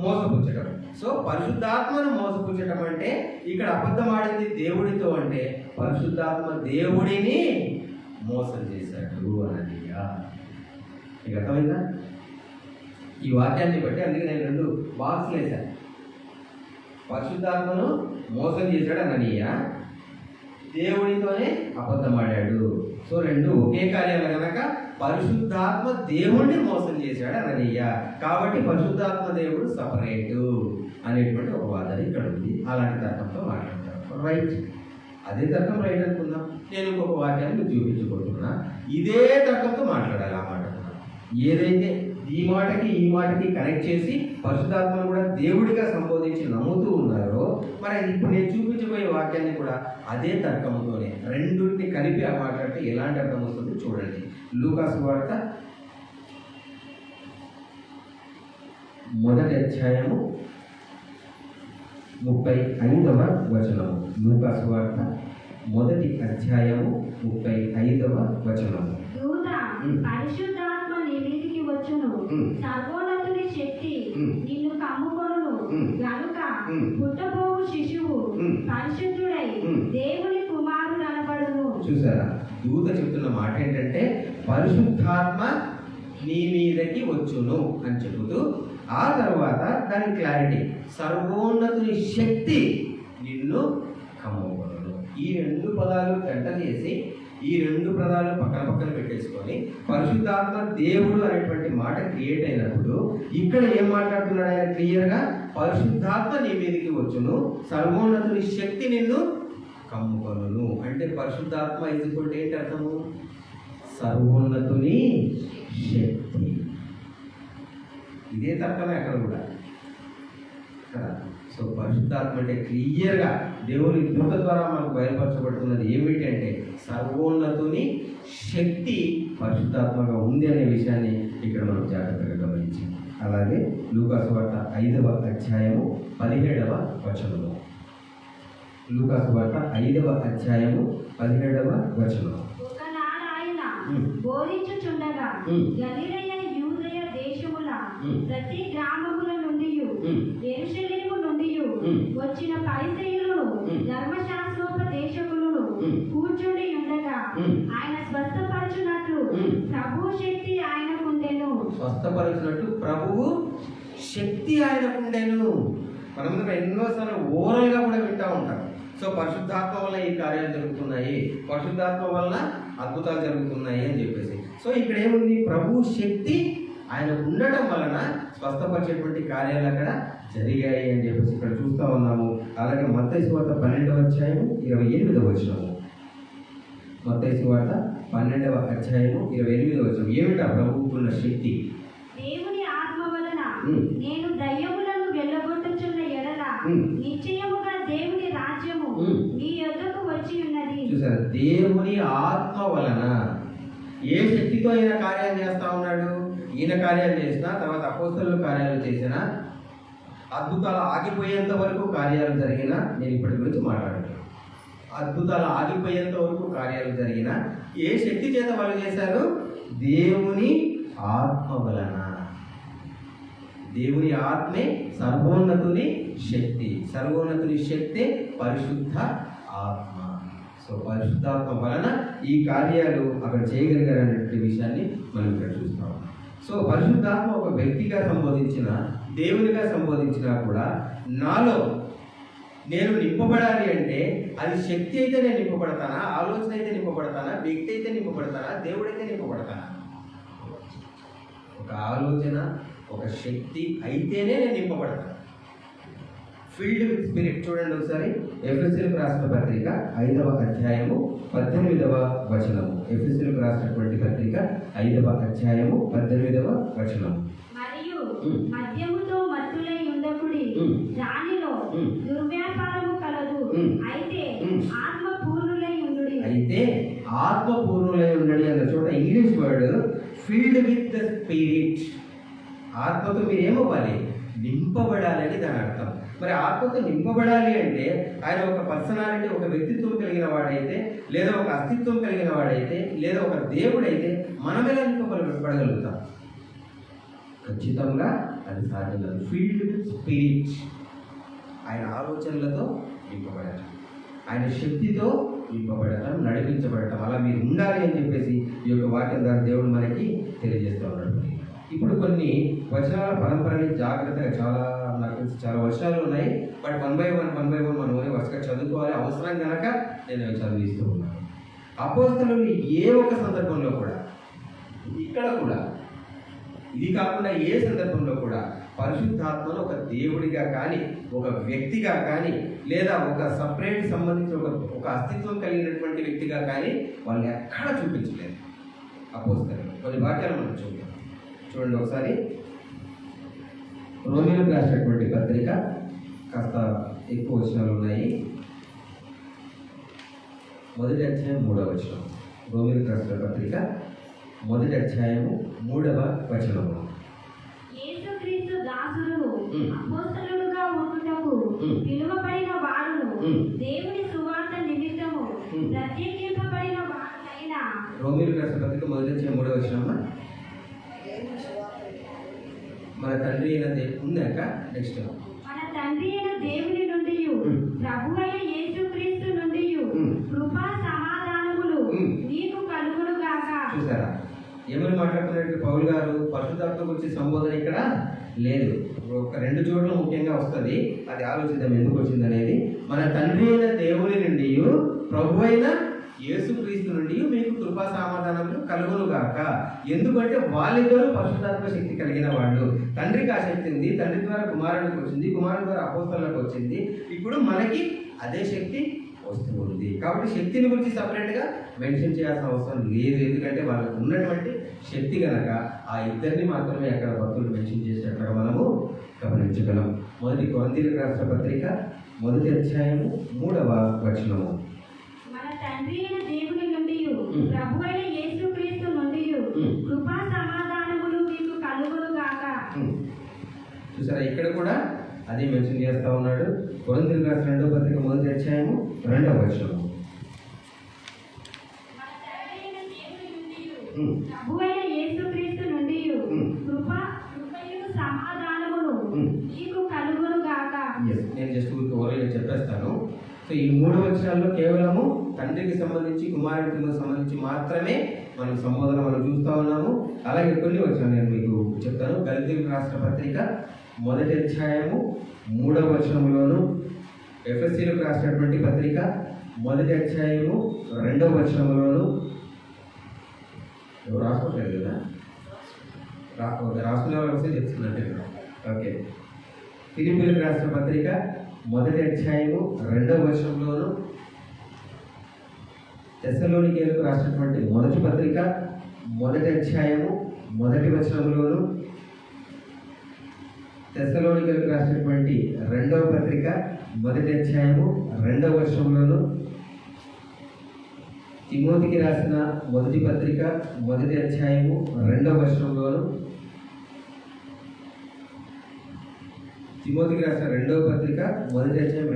మోసపుచ్చటం. సో పరిశుద్ధాత్మను మోసపుచ్చటం అంటే, ఇక్కడ అబద్ధం ఆడింది దేవుడితో అంటే పరిశుద్ధాత్మ దేవుడిని మోసం చేశాడు అని. మీకు అర్థమైందా? ఈ వాక్యాన్ని బట్టి అందుకే నేను 2 బాక్స్లు వేశాను. పరిశుద్ధాత్మను మోసం చేశాడు అననీయ, దేవుడితోనే అబద్ధమాడాడు. సో 2 ఒకే కార్యాలు కనుక పరిశుద్ధాత్మ దేవుణ్ణి మోసం చేశాడు అననీయ. కాబట్టి పరిశుద్ధాత్మ దేవుడు సపరేటు అనేటువంటి ఒక వాదన ఇక్కడ ఉంది. అలాంటి తర్కంతో మాట్లాడతారు. రైట్, అదే తర్కం రైట్ అనుకుందాం. నేను ఇంకొక వాక్యాన్ని మీకు చూపించబోతున్నా. ఇదే తర్కంతో మాట్లాడాలి. ఆ మాట ఏదైతే ఈ మాటకి కనెక్ట్ చేసి పరిశుద్ధాత్మను కూడా దేవుడిగా సంబోధించి నమ్ముతూ ఉన్నారో, మరి ఇప్పుడు నేను చూపించబోయే వాక్యాన్ని కూడా అదే తర్కంతోనే రెండింటిని కలిపి ఆ మాట్లాడితే ఎలాంటి అర్థం వస్తుందో చూడండి. లూకా సువార్త 1వ అధ్యాయము 35వ వచనము. లూకా సువార్త 1వ అధ్యాయము 35వ వచనము. పరిశుద్ధాత్మ నీ మీదికి వచ్చును, సర్వోన్నతుని శక్తి నిన్ను కమ్ముకొనును గనుక పుట్టబోవు శిశువు పరిశుద్ధుడై దేవుని కుమారుడు అనబడును. చూసారా, దూత చెప్తున్న మాట ఏంటంటే పరిశుద్ధాత్మ నీ మీదకి వచ్చును అని చెబుతూ, ఆ తర్వాత దాని క్లారిటీ, సర్వోన్నతుని శక్తి నిన్ను కమ్ముకొనును. ఈ 2 పదాలు గంట చేసి ఈ 2 పదాలు పక్కన పెట్టేసుకొని పరిశుద్ధాత్మ దేవుడు అనేటువంటి మాట క్రియేట్ అయినప్పుడు ఇక్కడ ఏం మాట్లాడుతున్నాడు ఆయన? క్లియర్గా పరిశుద్ధాత్మ నీ మీదకి వచ్చును, సర్వోన్నతుని శక్తి నిన్ను కమ్ముకొనును. అంటే పరిశుద్ధాత్మ ఈక్వల్ ఏంటి అర్థము? సర్వోన్నతుని శక్తి. ఇదే తర్కమే అక్కడ కూడా కదా. సో పరిశుద్ధాత్మ అంటే క్లియర్గా దేవుని దూత ద్వారా మనకు బయలుపరచబడుతున్నది ఏమిటి అంటే సర్వోన్నతుని శక్తి పరిశుద్ధాత్మగా ఉంది అనే విషయాన్ని ఇక్కడ మనం జాగ్రత్తగా గమనించాం. అలాగే లూకా సువార్త 5వ అధ్యాయము 17వ వచనము. లూకా సువార్త 5వ అధ్యాయము 17వ వచనం. ఒకనాడు ఆయన బోధించుచుండగా గలిలయ యూదయ దేశముల ప్రతి గ్రామముల నుండి యెరూషలేము నుండి వచ్చిన పరిసయ్యులను ధర్మశాస్త్రోపదేశకులను కూర్చుని ఉండగా ఆయన స్వస్థపరచునట్లు ప్రభువు శక్తి ఆయనకుండెను. స్వస్థపరచునట్టు ప్రభువు శక్తి ఆయనకుండెను. మనం ఎన్నోసార్లు ఓరల్గా కూడా వింటూ ఉంటాం. సో పరిశుద్ధాత్మ వల్ల ఈ కార్యాలు జరుగుతున్నాయి, పరిశుద్ధాత్మ వల్ల అద్భుతాలు జరుగుతున్నాయి అని చెప్పేసి. సో ఇక్కడ ఏముంది, ప్రభు శక్తి ఆయన ఉండడం వలన స్వస్థపరిచేటువంటి కార్యాలు అక్కడ జరిగాయి అని చెప్పేసి ఇక్కడ చూస్తూ ఉన్నాము. అలాగే మత్తయి సువార్త 12వ అధ్యాయము 28వ వచనము. మత్తయి సువార్త 12వ అధ్యాయము 28వ వచనం. ఏమిటా ప్రభువుకున్న శక్తి? దేవుని ఆత్మ వలన నేను దయ్యములను వెళ్ళగొట్టుచున్న ఎడల నిశ్చయముగా దేవుని రాజ్యము మీ యొద్దకు వచ్చి ఉన్నది. చూసారా, దేవుని ఆత్మ వలన ఏ శక్తితో ఈయన కార్యాలు చేస్తా ఉన్నాడు? ఈయన కార్యాలు చేసిన తర్వాత అపోస్తలులు కార్యాలు చేసిన, అద్భుతాలు ఆగిపోయేంత వరకు కార్యాలు జరిగిన, నేను ఇప్పటి గురించి మాట్లాడుతున్నాను. అద్భుతాలు ఆగిపోయేంత వరకు కార్యాలు జరిగిన ఏ శక్తి చేత వాళ్ళు చేశారు? దేవుని ఆత్మ వలన. దేవుని ఆత్మే సర్వోన్నతుని శక్తి. సర్వోన్నతుని శక్తి పరిశుద్ధ ఆత్మ. సో పరిశుద్ధాత్మ వలన ఈ కార్యాలు అక్కడ చేయగలిగారనే విషయాన్ని మనం ఇక్కడ చూస్తాం. సో పరిశుద్ధాత్మ ఒక వ్యక్తిగా సంబోధించిన, దేవునిగా సంబోధించినా కూడా నాలో నేను నింపబడాలి అంటే అది శక్తి అయితే నేను నింపబడతానా, ఆలోచన అయితే నింపబడతానా, వ్యక్తి అయితే నింపబడతానా, దేవుడైతే నింపబడతానా? ఒక ఆలోచన, ఒక శక్తి అయితేనే నేను నింపబడతాను. Filled with spirit. చూడండి ఒకసారి ఎఫెసీయులకు రాసిన పత్రిక 5వ అధ్యాయము 18వ వచనము. ఎఫెసీయులకు రాసినటువంటి పత్రిక 5వ అధ్యాయము 18వ వచనము. మరియు మద్యముతో మత్తులై ఉండకుడి, దానిలో దుర్వ్యాపారము కలదు, అయితే ఆత్మ పూర్ణులై ఉండుడి. అయితే ఆత్మ పూర్ణులై ఉండండి అన్న చోట English word filled with the spirit. ఆత్మతో మీరు ఏమవ్వాలి? నింపబడాలని దాని అర్థం. మరి ఆత్మతో నింపబడాలి అంటే ఆయన ఒక పర్సనాలిటీ, ఒక వ్యక్తిత్వం కలిగిన వాడైతే, లేదా ఒక అస్తిత్వం కలిగిన వాడైతే, లేదా ఒక దేవుడైతే మనం ఎలా నింపబడగలుగుతాం? ఖచ్చితంగా అది సాధ్యం కాదు. Field with spirit. ఆయన ఆలోచనలతో నింపబడటం, ఆయన శక్తితో నింపబడటం, నడిపించబడటం, అలా మీరు ఉండాలి అని చెప్పేసి ఈ యొక్క వాక్యం ద్వారా దేవుడు మనకి తెలియజేస్తూ ఉన్నాడు. ఇప్పుడు కొన్ని వచనాల పరంపరని జాగ్రత్తగా, నాకు తెలిసి చాలా వర్షాలు ఉన్నాయి, బట్ 1 by 1 మనం వరుసగా చదువుకోవాలి. అవసరం కనుక నేను చదివిస్తూ ఉన్నాను. అపోస్తలులు ఏ ఒక్క సందర్భంలో కూడా, ఇక్కడ కూడా, ఇది కాకుండా ఏ సందర్భంలో కూడా పరిశుద్ధాత్మను ఒక దేవుడిగా కానీ, ఒక వ్యక్తిగా కానీ, లేదా ఒక సపరేట్ సంబంధించిన ఒక అస్తిత్వం కలిగినటువంటి వ్యక్తిగా కానీ వాళ్ళు ఎక్కడా చూపించలేదు అపోస్తలులు. కొన్ని వాక్యాలు మనం చూద్దాం. చూడండి ఒకసారి రోమీయులకు రాసినటువంటి పత్రిక, కాస్త ఎక్కువ వచనాలు ఉన్నాయి. 1వ అధ్యాయం 3వ వచనం. రోమీయులకు రాసిన పత్రిక 1వ అధ్యాయము 3వ వచనము. యేసుక్రీస్తు దాసులను అపోస్తలులుగా ఉండుటకు పిలువబడిన వారును దేవుని సువార్త నిమిత్తము ప్రత్యేకింపబడిన వారైన. రోమీయులకు రాసిన పత్రిక 1వ అధ్యాయం 3వ వచనము. మన తండ్రి అయిన ఉందాక నెక్స్ట్ మన తండ్రి అయిన దేవుని నుండి ప్రభువైన యేసుక్రీస్తు నుండి కృపా సమాధానములు నీకు కలుగును గాక. చూసారా ఏమని మాట్లాడుతున్నట్టు పౌలు గారు? పరిశుద్ధాత్మ గురించి సంబోధన ఇక్కడ లేదు. ఒక 2 చోట్ల ముఖ్యంగా వస్తుంది, అది ఆలోచిద్దాం ఎందుకు వచ్చింది అనేది. మన తండ్రి అయిన దేవుని నుండి ప్రభువైన యేసుక్రీస్తు నుండి మీకు కృపా సమాధానములు కలుగును గాక. ఎందుకంటే వాళ్ళిద్దరూ పరిశుద్ధాత్మ శక్తి కలిగిన వాళ్ళు. తండ్రికి ఆ శక్తి ఉంది, తండ్రి ద్వారా కుమారునికి వచ్చింది, కుమారుని ద్వారా అపోస్తలులకు వచ్చింది. ఇప్పుడు మనకి అదే శక్తి వస్తూ ఉంది. కాబట్టి శక్తిని గురించి సపరేట్గా మెన్షన్ చేయాల్సిన అవసరం లేదు. ఎందుకంటే వాళ్ళకు ఉన్నటువంటి శక్తి కనుక ఆ ఇద్దరిని మాత్రమే అక్కడ భక్తులు మెన్షన్ చేసేట్లుగా మనము గమనించగలం. మొదటి కొరింథీయులకు రాసిన పత్రిక 1వ అధ్యాయము 3వ వచనము. మన తండ్రి అయిన దేవుని నుండి ప్రభువైన యేసుక్రీస్తు నుండి కృపా సమాధానములు మీకు కలుగును గాక. చూసారా, ఇక్కడ కూడా అదే మెన్షన్ చేస్తా ఉన్నాడు. కొరింథీయులకు రాసిన 2వ పత్రిక 1వ అధ్యాయము 2వ వచనము. మన తండ్రి అయిన దేవుని నుండి ప్రభువైన యేసుక్రీస్తు నుండి కృపయు సమాధానములు మీకు కలుగును గాక. నేను జస్ట్ ఓవర్గా చెప్పేస్తాను. సో ఈ 3 వచనాల్లో కేవలము తండ్రికి సంబంధించి కుమారుడికి సంబంధించి మాత్రమే మనం సంబోధన మనం చూస్తూ ఉన్నాము. అలాగే కొన్ని వచనాలు నేను మీకు చెప్తాను. గలతీయులకు రాసిన పత్రిక 1వ అధ్యాయము 3వ వచనములోను, ఎఫెసీయులకు రాసినటువంటి పత్రిక 1వ అధ్యాయము 2వ వచనములోను. ఎవరు రాసుకోవట్లేదు కదా, రాసుకునే వాళ్ళు వస్తే చెప్తున్నట్టు. ఓకే. ఫిలిప్పీయులకు రాసిన పత్రిక 1వ అధ్యాయము 2వ వచనంలోను, తెస్సలోనికీయులకు రాసినటువంటి మొదటి పత్రిక 1వ అధ్యాయము 1వ వచనంలోను, తెస్సలోనికీయులకు రాసినటువంటి 2వ పత్రిక 1వ అధ్యాయము 2వ వచనంలోను, తిమోతికి రాసిన మొదటి పత్రిక 1వ అధ్యాయము 2వ వచనంలోను, తిమోతికి రాసిన 2వ పత్రిక 1వ అధ్యాయం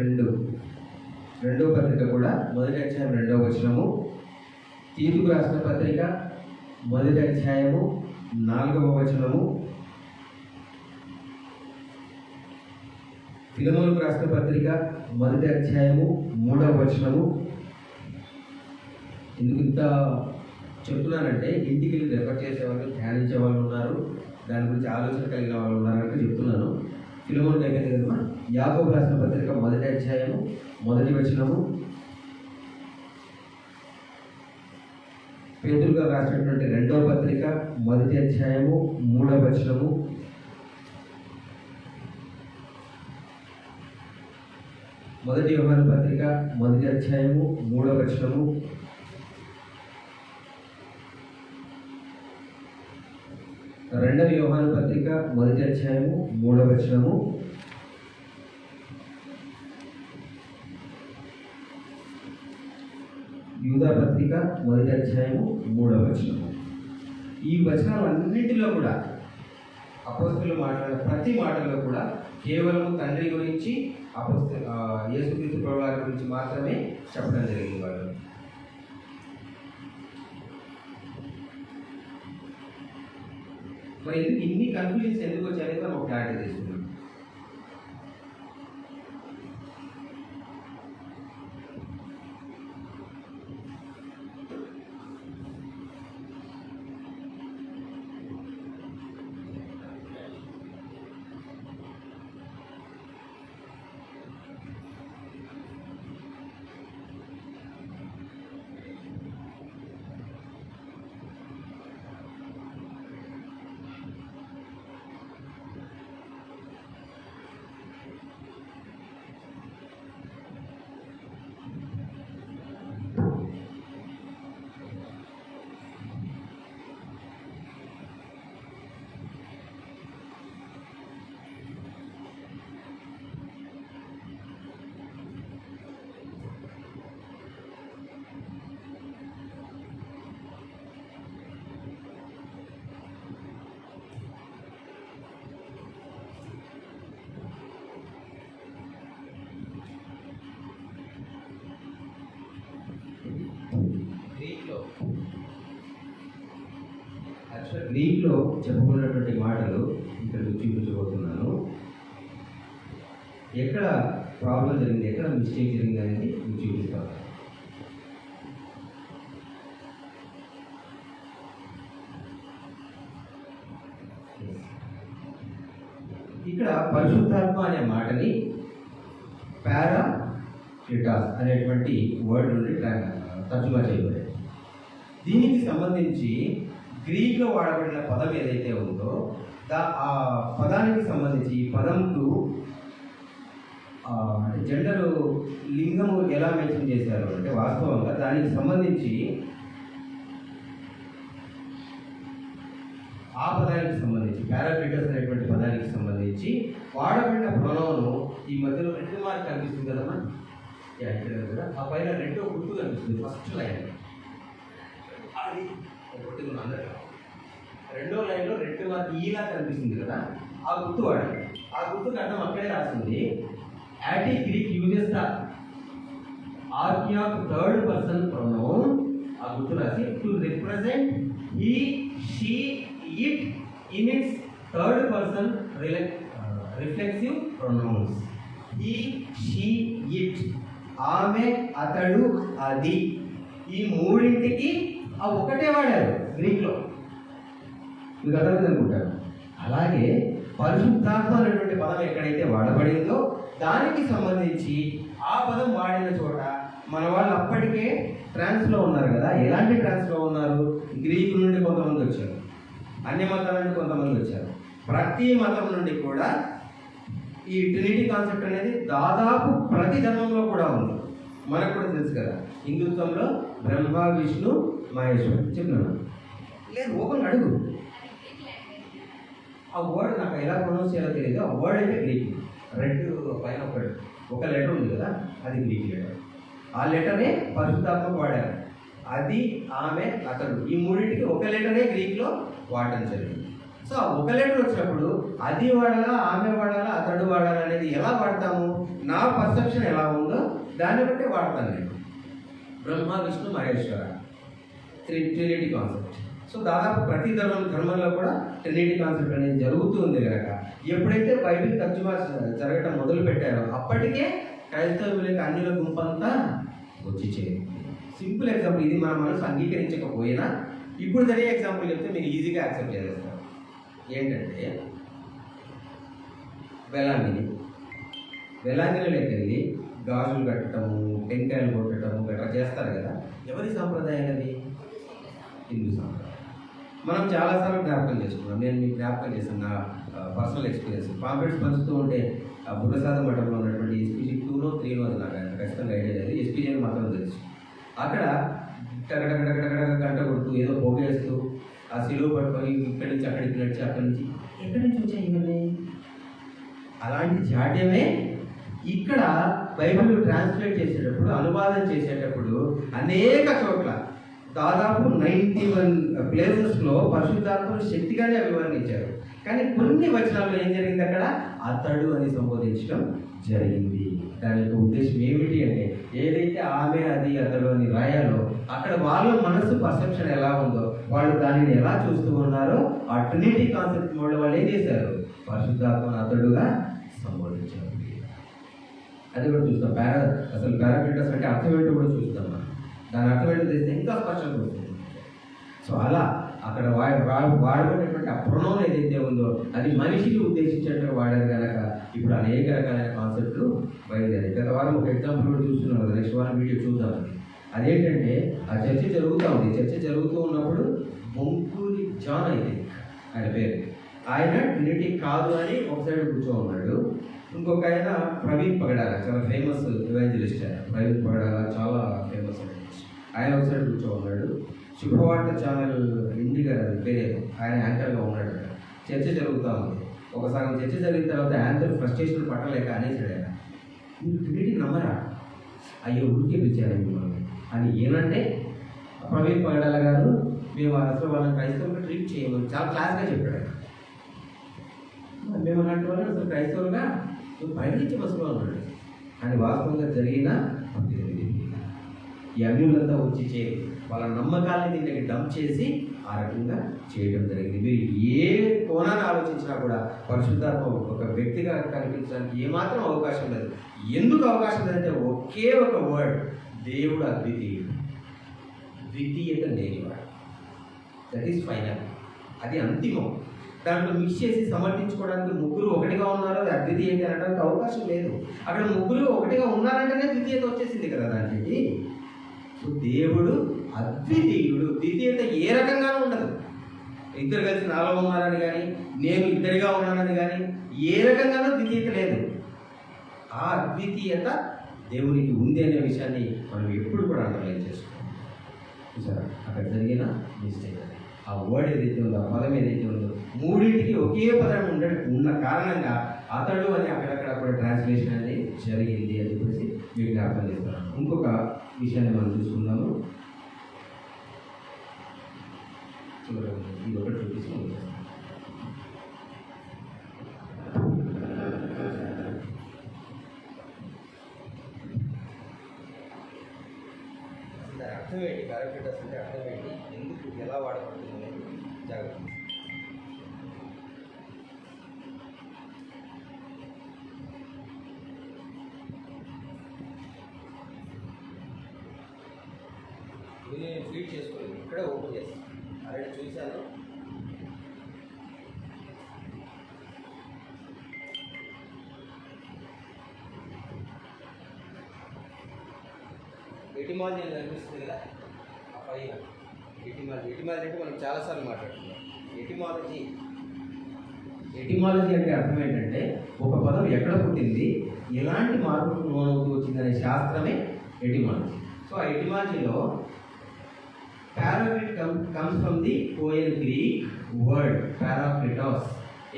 2వ పత్రిక కూడా 1వ అధ్యాయం 2వ వచనము, తీతుకు రాసిన పత్రిక 1వ అధ్యాయము 4వ వచనము, ఫిలెమోనుకు రాసిన పత్రిక 1వ అధ్యాయము 3వ వచనము. ఎందుకు ఇంత చెప్తున్నానంటే ఇంటికి వెళ్ళి రెఫర్ చేసేవాళ్ళు, ధ్యానించే వాళ్ళు ఉన్నారు, దాని గురించి ఆలోచన కలిగిన వాళ్ళు ఉన్నారంటే చెప్తున్నాను. ఫిలెమోనుకు అయిపోయింది కదమ్మా. యాకోబు రాసిన పత్రిక 1వ అధ్యాయము 1వ వచనము, పేతురుగా రాసినటువంటి 2వ పత్రిక 1వ అధ్యాయము 3వ వచనము, మొదటి యోహాను పత్రిక 1వ అధ్యాయము 3వ వచనము, రెండవ యోహాను పత్రిక 1వ అధ్యాయము 3వ వచనము, యూదా పత్రిక 1వ అధ్యాయము 3వ వచనము. ఈ వచనాలన్నింటిలో కూడా అపోస్తలులు మాట్లాడిన ప్రతి మాటలో కూడా కేవలం తండ్రి గురించి యేసుక్రీస్తు ప్రభువారి గురించి మాత్రమే చెప్పడం జరిగింది వాళ్ళు. మరి ఇన్ని కన్ఫ్యూజన్స్ ఎందుకు వచ్చాయని మనం క్లారిటీ తీసుకున్నాం. గ్రీక్లో చెప్పబడినటువంటి మాటలు ఇక్కడ చూపించబోతున్నాను. ఎక్కడ ప్రాబ్లం జరిగింది, ఎక్కడ మిస్టేక్ జరిగింది అనేది మీకు చూపిస్తాను. ఇక్కడ పరిశుద్ధాత్మ అనే మాటని పారాక్లిటాస్ అనేటువంటి వర్డ్ నుండి తర్జుమా చేయబడింది. దీనికి సంబంధించి గ్రీక్లో వాడబడిన పదం ఏదైతే ఉందో ఆ పదానికి సంబంధించి ఈ పదంకు అంటే జెండర్ లింగము ఎలా మెన్షన్ చేశారు అంటే వాస్తవంగా దానికి సంబంధించి ఆ పదానికి సంబంధించి పారాగ్లిటస్ అనేటువంటి పదానికి సంబంధించి వాడబడిన ప్రొనౌను ఈ మధ్యలో రెడ్ మార్క్ కనిపిస్తుంది కదమ్మా, ఇక్కడ కూడా ఆ పైన రెండో గుర్తు కనిపిస్తుంది. ఫస్ట్ లైన్ అది ఒకటి అందరికీ రెండో లైన్లో రెడ్ మార్క్ ఈలా కనిపిస్తుంది కదా, ఆ గుర్తు వాడాలి. ఆ గుర్తుకు అర్థం అక్కడే రాసింది. యాంటీ గ్రీక్ యూజెస్ ద ఆర్కి ఆఫ్ థర్డ్ పర్సన్ ప్రొనౌన్, ఆ గుర్తు రాసి to represent he, she, it in its third person reflexive pronouns. He, she, it, ఆమె, అతడు, అది, ఈ మూడింటికి ఆ ఒకటే వాడారు గ్రీక్లో. మీకు అర్థమైంది అనుకుంటారు. అలాగే పరిశుద్ధాత్మ అనేటువంటి పదం ఎక్కడైతే వాడబడిందో దానికి సంబంధించి ఆ పదం వాడిన చోట మన వాళ్ళు అప్పటికే ట్రాన్స్లో ఉన్నారు కదా. ఎలాంటి ట్రాన్స్లో ఉన్నారు? గ్రీకు నుండి కొంతమంది వచ్చారు, అన్య మతాల నుండి కొంతమంది వచ్చారు. ప్రతి మతం నుండి కూడా ఈ ట్రినిటీ కాన్సెప్ట్ అనేది దాదాపు ప్రతి ధర్మంలో కూడా ఉంది. మనకు కూడా తెలుసు కదా, హిందుత్వంలో బ్రహ్మ, విష్ణు, మహేశ్వరుడు చెప్పినాను లేదు. ఓపెన్ అడుగు. ఆ వర్డ్ నాకు ఎలా ప్రొనౌన్స్ చేయాలో తెలియదు. ఆ వర్డ్ అయితే గ్రీక్. రెడ్ పైన ఒక లెటర్ ఉంది కదా, అది గ్రీక్ లెటర్. ఆ లెటరే పరిశుద్ధాత్మకు వాడారు. అది, ఆమె, అతడు, ఈ మూడింటికి ఒక లెటరే గ్రీక్లో వాడటం జరిగింది. సో ఆ ఒక లెటర్ వచ్చినప్పుడు అది వాడాలా, ఆమె వాడాలా, అతడు వాడాలా అనేది ఎలా వాడతాము? నా పర్సెప్షన్ ఎలా ఉందో దాన్ని బట్టి వాడతాను నేను. Brahma, Vishnu, Maheshwara, trinity concept. So దాదాపు ప్రతి ధర్మంలో కూడా ట్రినిటీ కాన్సెప్ట్ అనేది జరుగుతుంది కనుక ఎప్పుడైతే బైబిల్ తర్జుమా జరగటం మొదలు పెట్టారో అప్పటికే క్రైస్తవులకి అన్యుల గుంపంతా వచ్చి చేరింది. సింపుల్ ఎగ్జాంపుల్ ఇది. మన మనసు అంగీకరించకపోయినా ఇప్పుడు జరిగే ఎగ్జాంపుల్ చెప్తే మీరు ఈజీగా యాక్సెప్ట్ చేస్తారు. ఏంటంటే వేలాంగిణిలోకి వెళ్ళి గాజులు కట్టడము, టెంకాయలు కొట్టడము గట్రా చేస్తారు కదా. ఎవరి సాంప్రదాయం అది? హిందూ సాంప్రదాయం. మనం చాలాసార్లు జ్ఞాపకం చేసుకున్నాం. నేను మీకు జ్ఞాపకం చేశాను నా పర్సనల్ ఎక్స్పీరియన్స్. పాంప్లెట్స్ పంచుతూ ఉంటే ఆ బుర్రసాద మఠంలో ఉన్నటువంటి ఎస్పీజీ 2నో 3నో అది నాకు ఖచ్చితంగా ఐడియా లేదు, ఎస్పీజీ అని మాత్రం తెలుసు. అక్కడ టగడగడగడగడ గంట కొడుతూ ఏదో పోగేస్తూ ఆ సిలువ పట్టుకొని ఇక్కడి నుంచి అక్కడికి నడిచి అక్కడి నుంచి ఎక్కడి నుంచి వచ్చాయి ఇవన్నీ? అలాంటి జాడ్యమే ఇక్కడ బైబిల్ ట్రాన్స్లేట్ చేసేటప్పుడు, అనువాదం చేసేటప్పుడు అనేక చోట్ల దాదాపు 91 ప్లేసెస్లో పరిశుద్ధాత్మను శక్తిగానే వివరించారు. కానీ కొన్ని వచనాల్లో ఏం జరిగింది? అక్కడ అతడు అని సంబోధించడం జరిగింది. దాని యొక్క ఉద్దేశం ఏమిటి అంటే ఏదైతే ఆమె, అది, అతడు అని రాయాలో అక్కడ వాళ్ళ మనసు పర్సెప్షన్ ఎలా ఉందో, వాళ్ళు దానిని ఎలా చూస్తూ ఉన్నారో ఆ ట్రినిటీ కాన్సెప్ట్ వాళ్ళు ఏం చేశారు? పరిశుద్ధాత్మను అతడుగా సంబోధించారు. అది కూడా చూస్తాం. అసలు పారాగ్లిటస్ అంటే అర్థం ఏంటో కూడా చూస్తాం. దాని అర్థం ఏంటో తెలిస్తే ఇంకా స్పష్టంగా ఉంటుంది. సో అలా అక్కడ వాడబడినటువంటి ఆ ప్రొనౌన్ ఏదైతే ఉందో అది మనిషికి ఉద్దేశించినట్టు వాడారు కనుక ఇప్పుడు అనేక రకాలైన కాన్సెప్ట్లు బయలుదేరాయి. గత వారం ఒక ఎగ్జాంపుల్ కూడా చూస్తున్నాం కదా, నెక్స్ట్ వారం వీడియో చూద్దాం. అదేంటంటే ఆ చర్చ జరుగుతూ ఉంది. చర్చ జరుగుతూ ఉన్నప్పుడు బొంకూరి జాన్ అయితే ఆయన పేరు, ఆయన ట్రినిటీ కాదు అని ఒక సైడ్ కూర్చో ఉన్నాడు. ఇంకొక ఆయన ప్రవీణ్ పగడాల, చాలా ఫేమస్ ఎవాంజలిస్ట్. ఆయన ప్రవీణ్ పగడాల చాలా ఫేమస్ ఆయన ఒక సైడ్ కూర్చో ఉన్నాడు. శుభవార్త ఛానల్ ఇండిగా పేరే, ఆయన యాంకర్గా ఉన్నాడు. చర్చ జరుగుతూ ఉంది. ఒక సగం చర్చ జరిగిన తర్వాత యాంకర్ ఫ్రస్ట్రేషన్ పట్టలేక అనేసాడు ఆయన, మీరు ట్రినిటీ నమ్మరా? అయ్యో ఊరికే పిలిచారు మిమ్మల్ని అని. ఏమంటే ప్రవీణ్ పగడాల గారు మేము అసలు వాళ్ళని క్రైస్తవులుగా ట్రీట్ చేయమని చాలా క్లాస్గా చెప్పాడు ఆయన. మేము అలాంటి వాళ్ళు అసలు క్రైస్తవులుగా బయట నుంచి బస్సులో ఉన్నాడు అని వాస్తవంగా జరిగిన ఈ అన్యులంతా వచ్చి చేరి వాళ్ళ నమ్మకాలని దీనికి డంప్ చేసి ఆ రకంగా చేయడం జరిగింది. మీరు ఏ కోణాన్ని ఆలోచించినా కూడా పరిశుద్ధాత్మ ఒక వ్యక్తిగా కనిపించడానికి ఏమాత్రం అవకాశం లేదు. ఎందుకు అవకాశం లేదంటే ఒకే ఒక వర్డ్, దేవుడు అద్వితీయుడు, ద్వితీయత లేనివాడు. దట్ ఈస్ ఫైనల్, అది అంతిమం. దాంట్లో మిక్స్ చేసి సమర్థించుకోవడానికి ముగ్గురు ఒకటిగా ఉన్నారో అది అద్వితీయత అనడానికి అవకాశం లేదు. అక్కడ ముగ్గురు ఒకటిగా ఉన్నారంటేనే ద్వితీయత వచ్చేసింది కదా దానికి. సో దేవుడు అద్వితీయుడు, ద్వితీయత ఏ రకంగానూ ఉండదు. ఇద్దరు కలిసి నాలో ఉన్నారని కానీ, నేను ఇద్దరిగా ఉన్నానని కానీ ఏ రకంగానూ ద్వితీయత లేదు. ఆ అద్వితీయత దేవునికి ఉంది అనే విషయాన్ని మనం ఎప్పుడు కూడా అండర్లైన్ చేసుకోవాలి. చూసారా, అక్కడ జరిగిన మిస్టేక్ అది. ఆ వర్డ్ ఏదైతే ఉందో, ఆ పదం ఏదైతే ఉందో, మూడింటికి ఒకే పదం ఉన్న కారణంగా అతడు అని అక్కడక్కడ కూడా ట్రాన్స్లేషన్ అనేది జరిగింది అని చెప్పేసి మీకు జ్ఞాపకం చేస్తున్నాను. ఇంకొక విషయాన్ని మనం చూసుకుందాము. ఇది ఒకటి చూపిస్తున్నాం. అర్థం ఏంటి, పారాక్లిటస్ అంటే అర్థం ఏంటి, ఎందుకు ఎలా వాడబడుతుంది అనేది జాగ్రత్త. ఇది నేను ఫీడ్ చేసుకోలేదు, ఇక్కడే ఓపెన్ చేస్తాను. ఆల్రెడీ చూశాను. ఎటిమాలజీ అని కనిపిస్తుంది కదా, ఆ పైన ఎటిమాలజీ అంటే మనం చాలాసార్లు మాట్లాడుతున్నాం. ఎటిమాలజీ అంటే అర్థం ఏంటంటే ఒక పదం ఎక్కడ పుట్టింది, ఎలాంటి మార్పుకు లోనవుతూ వచ్చిందనే శాస్త్రమే ఎటిమాలజీ. సో ఆ ఎటిమాలజీలో పారాక్లిట్ comes from the Koine Greek word parakletos,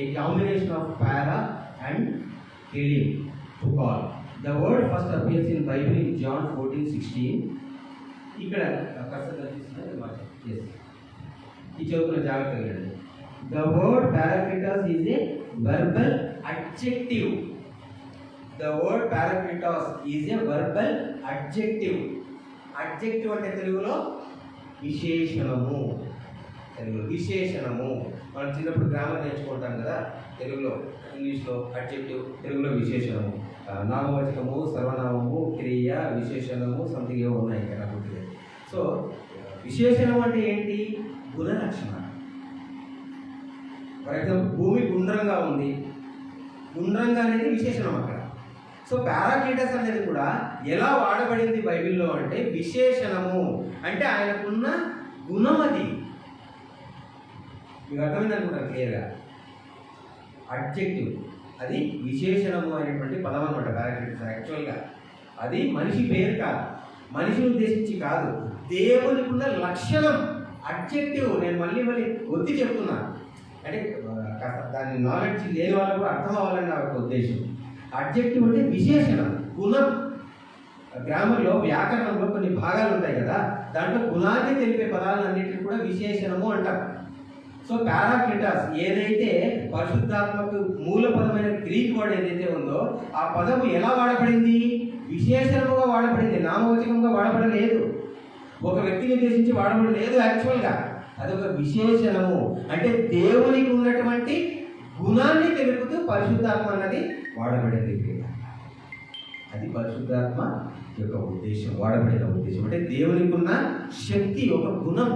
a combination of para and kelim, to call. The word first appears in Bible in John 14:16. ఇక్కడ కర్సర్ కనిపిస్తుంది. yes, ఈ చదువుకున్న జాగ్రత్తగా వినండి. The word parakletos is a verbal adjective. The word parakletos is a verbal adjective. adjective అంటే తెలుగులో విశేషణము. విశేషణము మనం చిన్నప్పుడు గ్రామర్ నేర్చుకుంటాం కదా తెలుగులో, ఇంగ్లీష్లో అడ్జెక్టివ్, తెలుగులో విశేషణము. నామవాచకము, సర్వనామము, క్రియ, విశేషణము, సంథింగ్ ఏవో ఉన్నాయి కదా గుర్తులేదు. సో విశేషణం అంటే ఏంటి, గుణలక్షణ. ఫర్ ఎగ్జాంపుల్ భూమి గుండ్రంగా ఉంది, గుండ్రంగా అనేది విశేషణం అక్కడ. సో పారాక్లిటస్ అనేది కూడా ఎలా వాడబడింది బైబిల్లో అంటే విశేషణము, అంటే ఆయనకున్న గుణం అది. మీకు అర్థమైంది అనుకుంటారు క్లియర్గా. అడ్జెక్టివ్ అది విశేషణము అనేటువంటి పదం అనమాట పారాక్లిటస్. యాక్చువల్గా అది మనిషి పేరు కాదు, మనిషిని ఉద్దేశించి కాదు, దేవునికి ఉన్న లక్షణం. అడ్జెక్టివ్ నేను మళ్ళీ ఒత్తి చెప్తున్నాను, అంటే దాని నాలెడ్జ్ లేని వాళ్ళకు కూడా అర్థం అవ్వాలని నా యొక్క ఉద్దేశం. అడ్జెక్టివ్ అంటే విశేషణం, గుణం. గ్రామర్లో వ్యాకరణంలో కొన్ని భాగాలు ఉంటాయి కదా, దాంట్లో గుణాన్ని తెలిపే పదాలన్నింటినీ కూడా విశేషణము అంటారు. సో పారాక్లిటస్ ఏదైతే పరిశుద్ధాత్మకు మూలపదమైన గ్రీక్ వర్డ్ ఏదైతే ఉందో ఆ పదము ఎలా వాడబడింది, విశేషణముగా వాడబడింది, నామవచకంగా వాడబడలేదు, ఒక వ్యక్తిని ఉద్దేశించి వాడబడలేదు. యాక్చువల్గా అదొక విశేషణము, అంటే దేవునికి ఉన్నటువంటి గుణాన్ని తెలుపుతూ పరిశుద్ధాత్మ అన్నది వాడబడింది. అది పరిశుద్ధాత్మ యొక్క ఉద్దేశం, వాడబడిన ఉద్దేశం. అంటే దేవునికి ఉన్న శక్తి ఒక గుణం,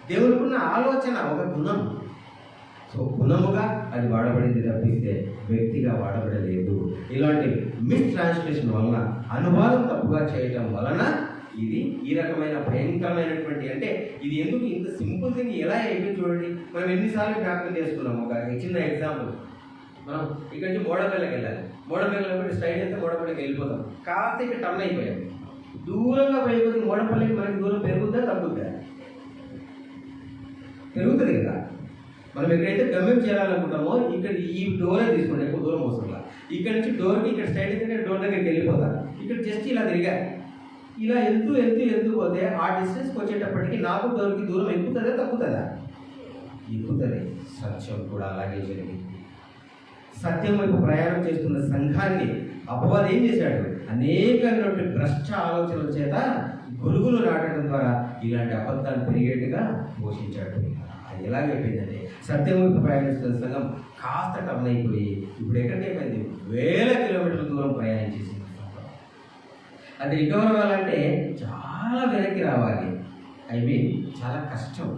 దేవునికి ఉన్న ఆలోచన ఒక గుణం. సో గుణముగా అది వాడబడింది తప్పిస్తే వ్యక్తిగా వాడబడలేదు. ఇలాంటి మిస్ ట్రాన్స్లేషన్ వలన, అనువాదం తప్పుగా చేయటం వలన ఇది ఈ రకమైన భయంకరమైనటువంటి, అంటే ఇది ఎందుకు ఇంత సింపుల్ థింగ్ ఎలా అయిపోయింది చూడండి. మనం ఎన్నిసార్లు జ్ఞాపకం చేసుకున్నాం. ఒక చిన్న ఎగ్జాంపుల్, మనం ఇక్కడ నుంచి మోడపల్లికి వెళ్ళాలి, మోడపల్లి స్ట్రైట్ అయితే మోడపల్లికి వెళ్ళిపోతాం, కాస్త ఇక్కడ టర్న్ అయిపోయాం. దూరంగా పోయిపోతే మోడపల్లికి మనకి దూరం పెరుగుద్దా తగ్గుద్దా? పెరుగుతుంది కదా. మనం ఎక్కడైతే గమ్యం చేయాలనుకుంటామో ఇక్కడ ఈ డోరే తీసుకోండి, ఎక్కువ దూరం అవసరంలా. ఇక్కడ నుంచి డోర్కి ఇక్కడ స్ట్రైట్ అయితే డోర్ దగ్గరికి వెళ్ళిపోతారు. ఇక్కడ జస్ట్ ఇలా తిరిగా ఇలా వెళ్తూ పోతే ఆ డిస్టెన్స్కి వచ్చేటప్పటికి నాకు డోర్కి దూరం ఎక్కుతుందా తగ్గుతుందా? ఎక్కుతుంది. సత్యం కూడా అలాగే జరిగింది. సత్యం వైపు ప్రయాణం చేస్తున్న సంఘాన్ని అపవాది ఏం చేశాడు, అనేకమైనటువంటి భ్రష్ట ఆలోచనల చేత గొలుగులు నాటడం ద్వారా ఇలాంటి అబద్ధాలు పెరిగేట్టుగా పోషించాడు. అది ఎలాగైపోయిందంటే సత్యం వైపు ప్రయాణిస్తున్న సంఘం కాస్త టర్న్ అయిపోయి ఇప్పుడు ఎక్కడికైపోయింది, 1000 కిలోమీటర్ల దూరం ప్రయాణించేసింది. అది రికవర్ అవ్వాలంటే చాలా వెనక్కి రావాలి. చాలా కష్టం.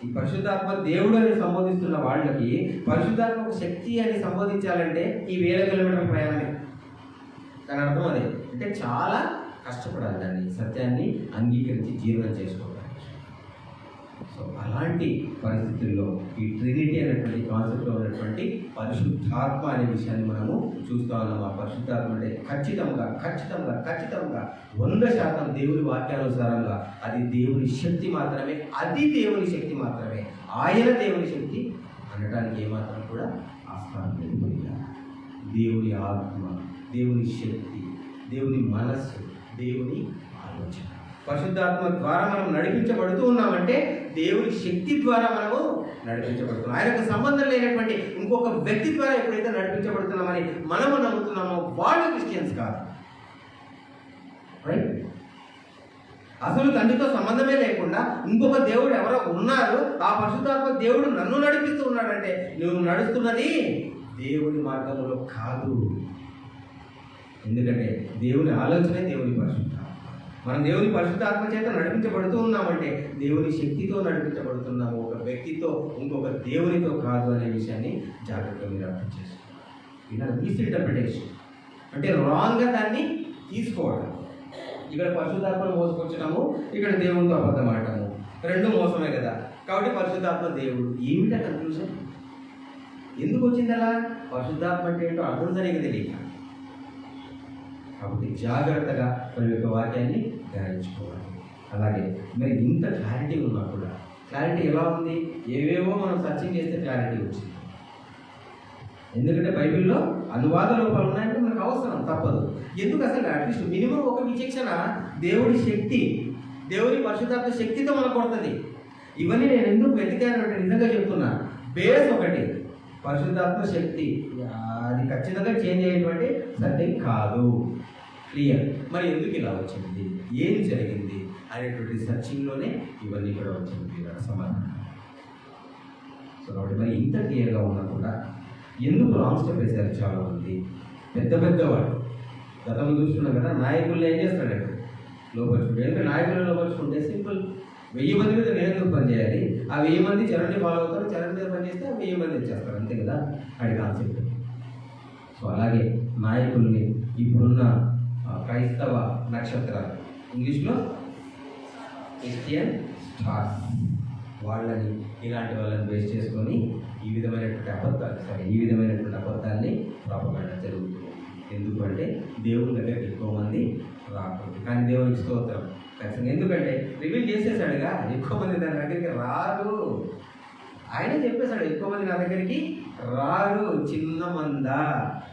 ఈ పరిశుద్ధాత్మ దేవుడు అని సంబోధిస్తున్న వాళ్ళకి పరిశుద్ధాత్మ శక్తి అని సంబోధించాలంటే ఈ 1000 కిలోమీటర్ల ప్రయాణమే. దాని అర్థం అదే, అంటే చాలా కష్టపడాలి దాన్ని, సత్యాన్ని అంగీకరించి జీర్ణం చేసుకోవాలి. సో అలాంటి పరిస్థితుల్లో ఈ ట్రినిటీ అనేటువంటి కాన్సెప్ట్లో ఉన్నటువంటి పరిశుద్ధాత్మ అనే విషయాన్ని మనము చూస్తూ ఉన్నాం. ఆ పరిశుద్ధాత్మ అంటే ఖచ్చితంగా 100% దేవుని వాక్యానుసారంగా అది దేవుని శక్తి మాత్రమే, అది దేవుని శక్తి మాత్రమే, ఆయన దేవుని శక్తి అనడానికి ఏమాత్రం కూడా ఆస్కారం లేదు. దేవుని ఆత్మ, దేవుని శక్తి, దేవుని మనస్సు, దేవుని ఆలోచన, పరిశుద్ధాత్మ ద్వారా మనం నడిపించబడుతూ ఉన్నామంటే దేవుని శక్తి ద్వారా మనము నడిపించబడుతున్నాం. ఆయనకు సంబంధం లేనటువంటి ఇంకొక వ్యక్తి ద్వారా ఎప్పుడైతే నడిపించబడుతున్నామని మనము నమ్ముతున్నామో వాళ్ళు క్రిస్టియన్స్ కాదు. రైట్? అసలు తండ్రితో సంబంధమే లేకుండా ఇంకొక దేవుడు ఎవరో ఉన్నారు, ఆ పరిశుద్ధాత్మ దేవుడు నన్ను నడిపిస్తూ ఉన్నాడంటే నువ్వు నడుస్తున్నది దేవుని మార్గంలో కాదు. ఎందుకంటే దేవుని ఆలోచనే దేవుని పరిశుద్ధాత్మ. మనం దేవుని పరిశుద్ధాత్మ చేత నడిపించబడుతూ ఉన్నామంటే దేవుని శక్తితో నడిపించబడుతున్నాము, ఒక వ్యక్తితో ఇంకొక దేవునితో కాదు అనే విషయాన్ని జాగ్రత్తగా మీరు అర్థం చేసుకోవాలి. ఇలా మిస్ఇంటర్ప్రిటేషన్ అంటే రాంగ్గా దాన్ని తీసుకోవడం. ఇక్కడ పరిశుద్ధాత్మను మోసుకొచ్చడము, ఇక్కడ దేవునితో అబద్ధం ఆడటము, రెండు మోసమే కదా. కాబట్టి పరిశుద్ధాత్మ దేవుడు ఏమిటా కన్క్లూజన్? ఎందుకు వచ్చింది అలా? పరిశుద్ధాత్మ అంటే ఏంటో అర్థం సరిగ్గా తెలియక. కాబట్టి జాగ్రత్తగా మన యొక్క వాక్యాన్ని ధ్యానించుకోవాలి. అలాగే మరి ఇంత క్లారిటీ ఉన్నా కూడా, క్లారిటీ ఎలా ఉంది? ఏవేవో మనం సర్చింగ్ చేస్తే క్లారిటీ వచ్చింది. ఎందుకంటే బైబిల్లో అనువాద లోపాలు ఉన్నాయంటే మనకు అవసరం, తప్పదు. ఎందుకు అసలు అట్లీస్ట్ మినిమం ఒక విచక్షణ దేవుడి శక్తి, దేవుని పరిశుద్ధాత్మ శక్తితో మనకు కొడుతుంది. ఇవన్నీ నేను ఎందుకు వెతికానంటే నిజంగా చెప్తున్నా, బేస్ ఒకటి పరిశుద్ధాత్మ శక్తి, అది ఖచ్చితంగా చేంజ్ అయ్యేటువంటి సత్యం కాదు. క్లియర్. మరి ఎందుకు ఇలా వచ్చింది, ఏం జరిగింది అనేటువంటి సర్చింగ్లోనే ఇవన్నీ కూడా వచ్చింది సమాధానం. సో కాబట్టి మరి ఇంత క్లియర్గా ఉన్నా కూడా ఎందుకు రాంగ్ స్టెప్ వేశారు చాలా మంది? పెద్ద పెద్దవాడు గతంలో చూస్తున్నాం కదా, నాయకుల్ని ఏం చేస్తాడంటే లోపరుచుకుంటే. ఎందుకంటే నాయకులను లోపరుచుకుంటే సింపుల్, 1000 మంది మీద నేను పని చేయాలి, ఆ 1000 మంది చరణి ఫాలో అవుతారు, చరణి మీద పని చేస్తే 1000 మంది ఇచ్చేస్తారు, అంతే కదా అది కాన్సెప్ట్. సో అలాగే నాయకుల్ని ఇప్పుడున్న క్రైస్తవ నక్షత్రాలు, ఇంగ్లీష్లో క్రిస్టియన్ స్టార్స్, వాళ్ళని ఇలాంటి వాళ్ళని బేస్ చేసుకొని ఈ విధమైనటువంటి అబద్ధాన్ని ప్రాపగండా జరుగుతుంది. ఎందుకంటే దేవుని దగ్గరికి ఎక్కువ మంది రాకూడదు. కానీ దేవునికి స్తోత్రం ఖచ్చితంగా, ఎందుకంటే రివీల్ చేసేసాడుగా, ఎక్కువ మంది దాని దగ్గరికి రారు. ఆయన చెప్పేశాడు ఎక్కువ మంది నా దగ్గరికి రారు, చిన్న మంద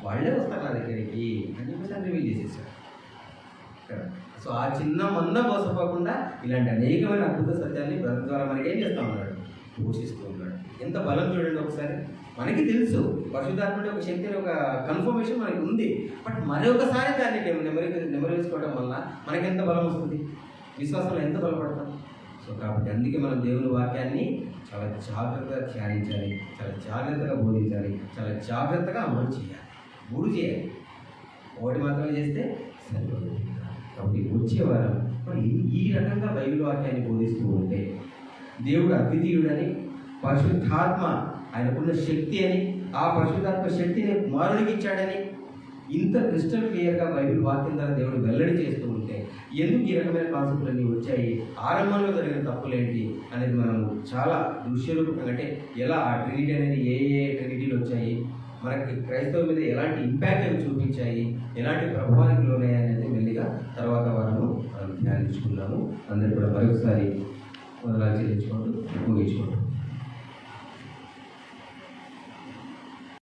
వాళ్ళే వస్తారు నా దగ్గరికి అని చెప్పేసి ఆయన రివీల్ చేసేసాడు. సో ఆ చిన్న మంద మోసపోకుండా ఇలాంటి అనేకమైన అద్భుత సత్యాన్ని బ్రతుకు ద్వారా మనకి ఏం చేస్తూ ఉన్నాడు, పోషిస్తూ ఉన్నాడు. ఎంత బలం చూడండి ఒకసారి. మనకి తెలుసు పరిశుద్ధాత్మ ఒక శక్తి, ఒక కన్ఫర్మేషన్ మనకి ఉంది. బట్ మరొకసారి దాన్ని నెమరు వేసుకోవడం వల్ల మనకి ఎంత బలం వస్తుంది, విశ్వాసంలో ఎంత బలపడతాం. సో కాబట్టి అందుకే మనం దేవుని వాక్యాన్ని చాలా జాగ్రత్తగా ధ్యానించాలి, చాలా జాగ్రత్తగా బోధించాలి, చాలా జాగ్రత్తగా అమలు చేయాలి. 3 చేయాలి, ఒకటి మాత్రమే చేస్తే సరిపోదు. కాబట్టి వచ్చేవారం మరి ఈ రకంగా బైబిల్ వాక్యాన్ని బోధిస్తూ ఉంటే దేవుడు అద్వితీయుడని, పరిశుద్ధాత్మ ఆయనకున్న శక్తి అని, ఆ పరిశుద్ధాత్మ శక్తిని కుమారునికి ఇచ్చాడని ఇంత క్రిస్టల్ క్లియర్గా బైబిల్ వాక్యం ద్వారా దేవుడు వెల్లడి చేస్తూ ఉంటే ఎందుకు ఈ రకమైన కాన్సెప్ట్లన్నీ వచ్చాయి, ఆరంభంలో జరిగిన తప్పులేంటి అనేది మనం చాలా దృశ్యరూపంగా, అంటే ఎలా ఆ ట్రినిటీ అనేది ఏ ట్రినిటీలు వచ్చాయి, మనకి క్రైస్తవ మీద ఎలాంటి ఇంపాక్ట్ అవి చూపించాయి, ఎలాంటి ప్రభావానికి లోనయ్యాయి అనేది మెల్లిగా తర్వాత వారము మనం ధ్యానించుకున్నాము. అందరూ కూడా మరొకసారి వందనాలు చెల్లించుకుంటూ ముగించుకుంటాం.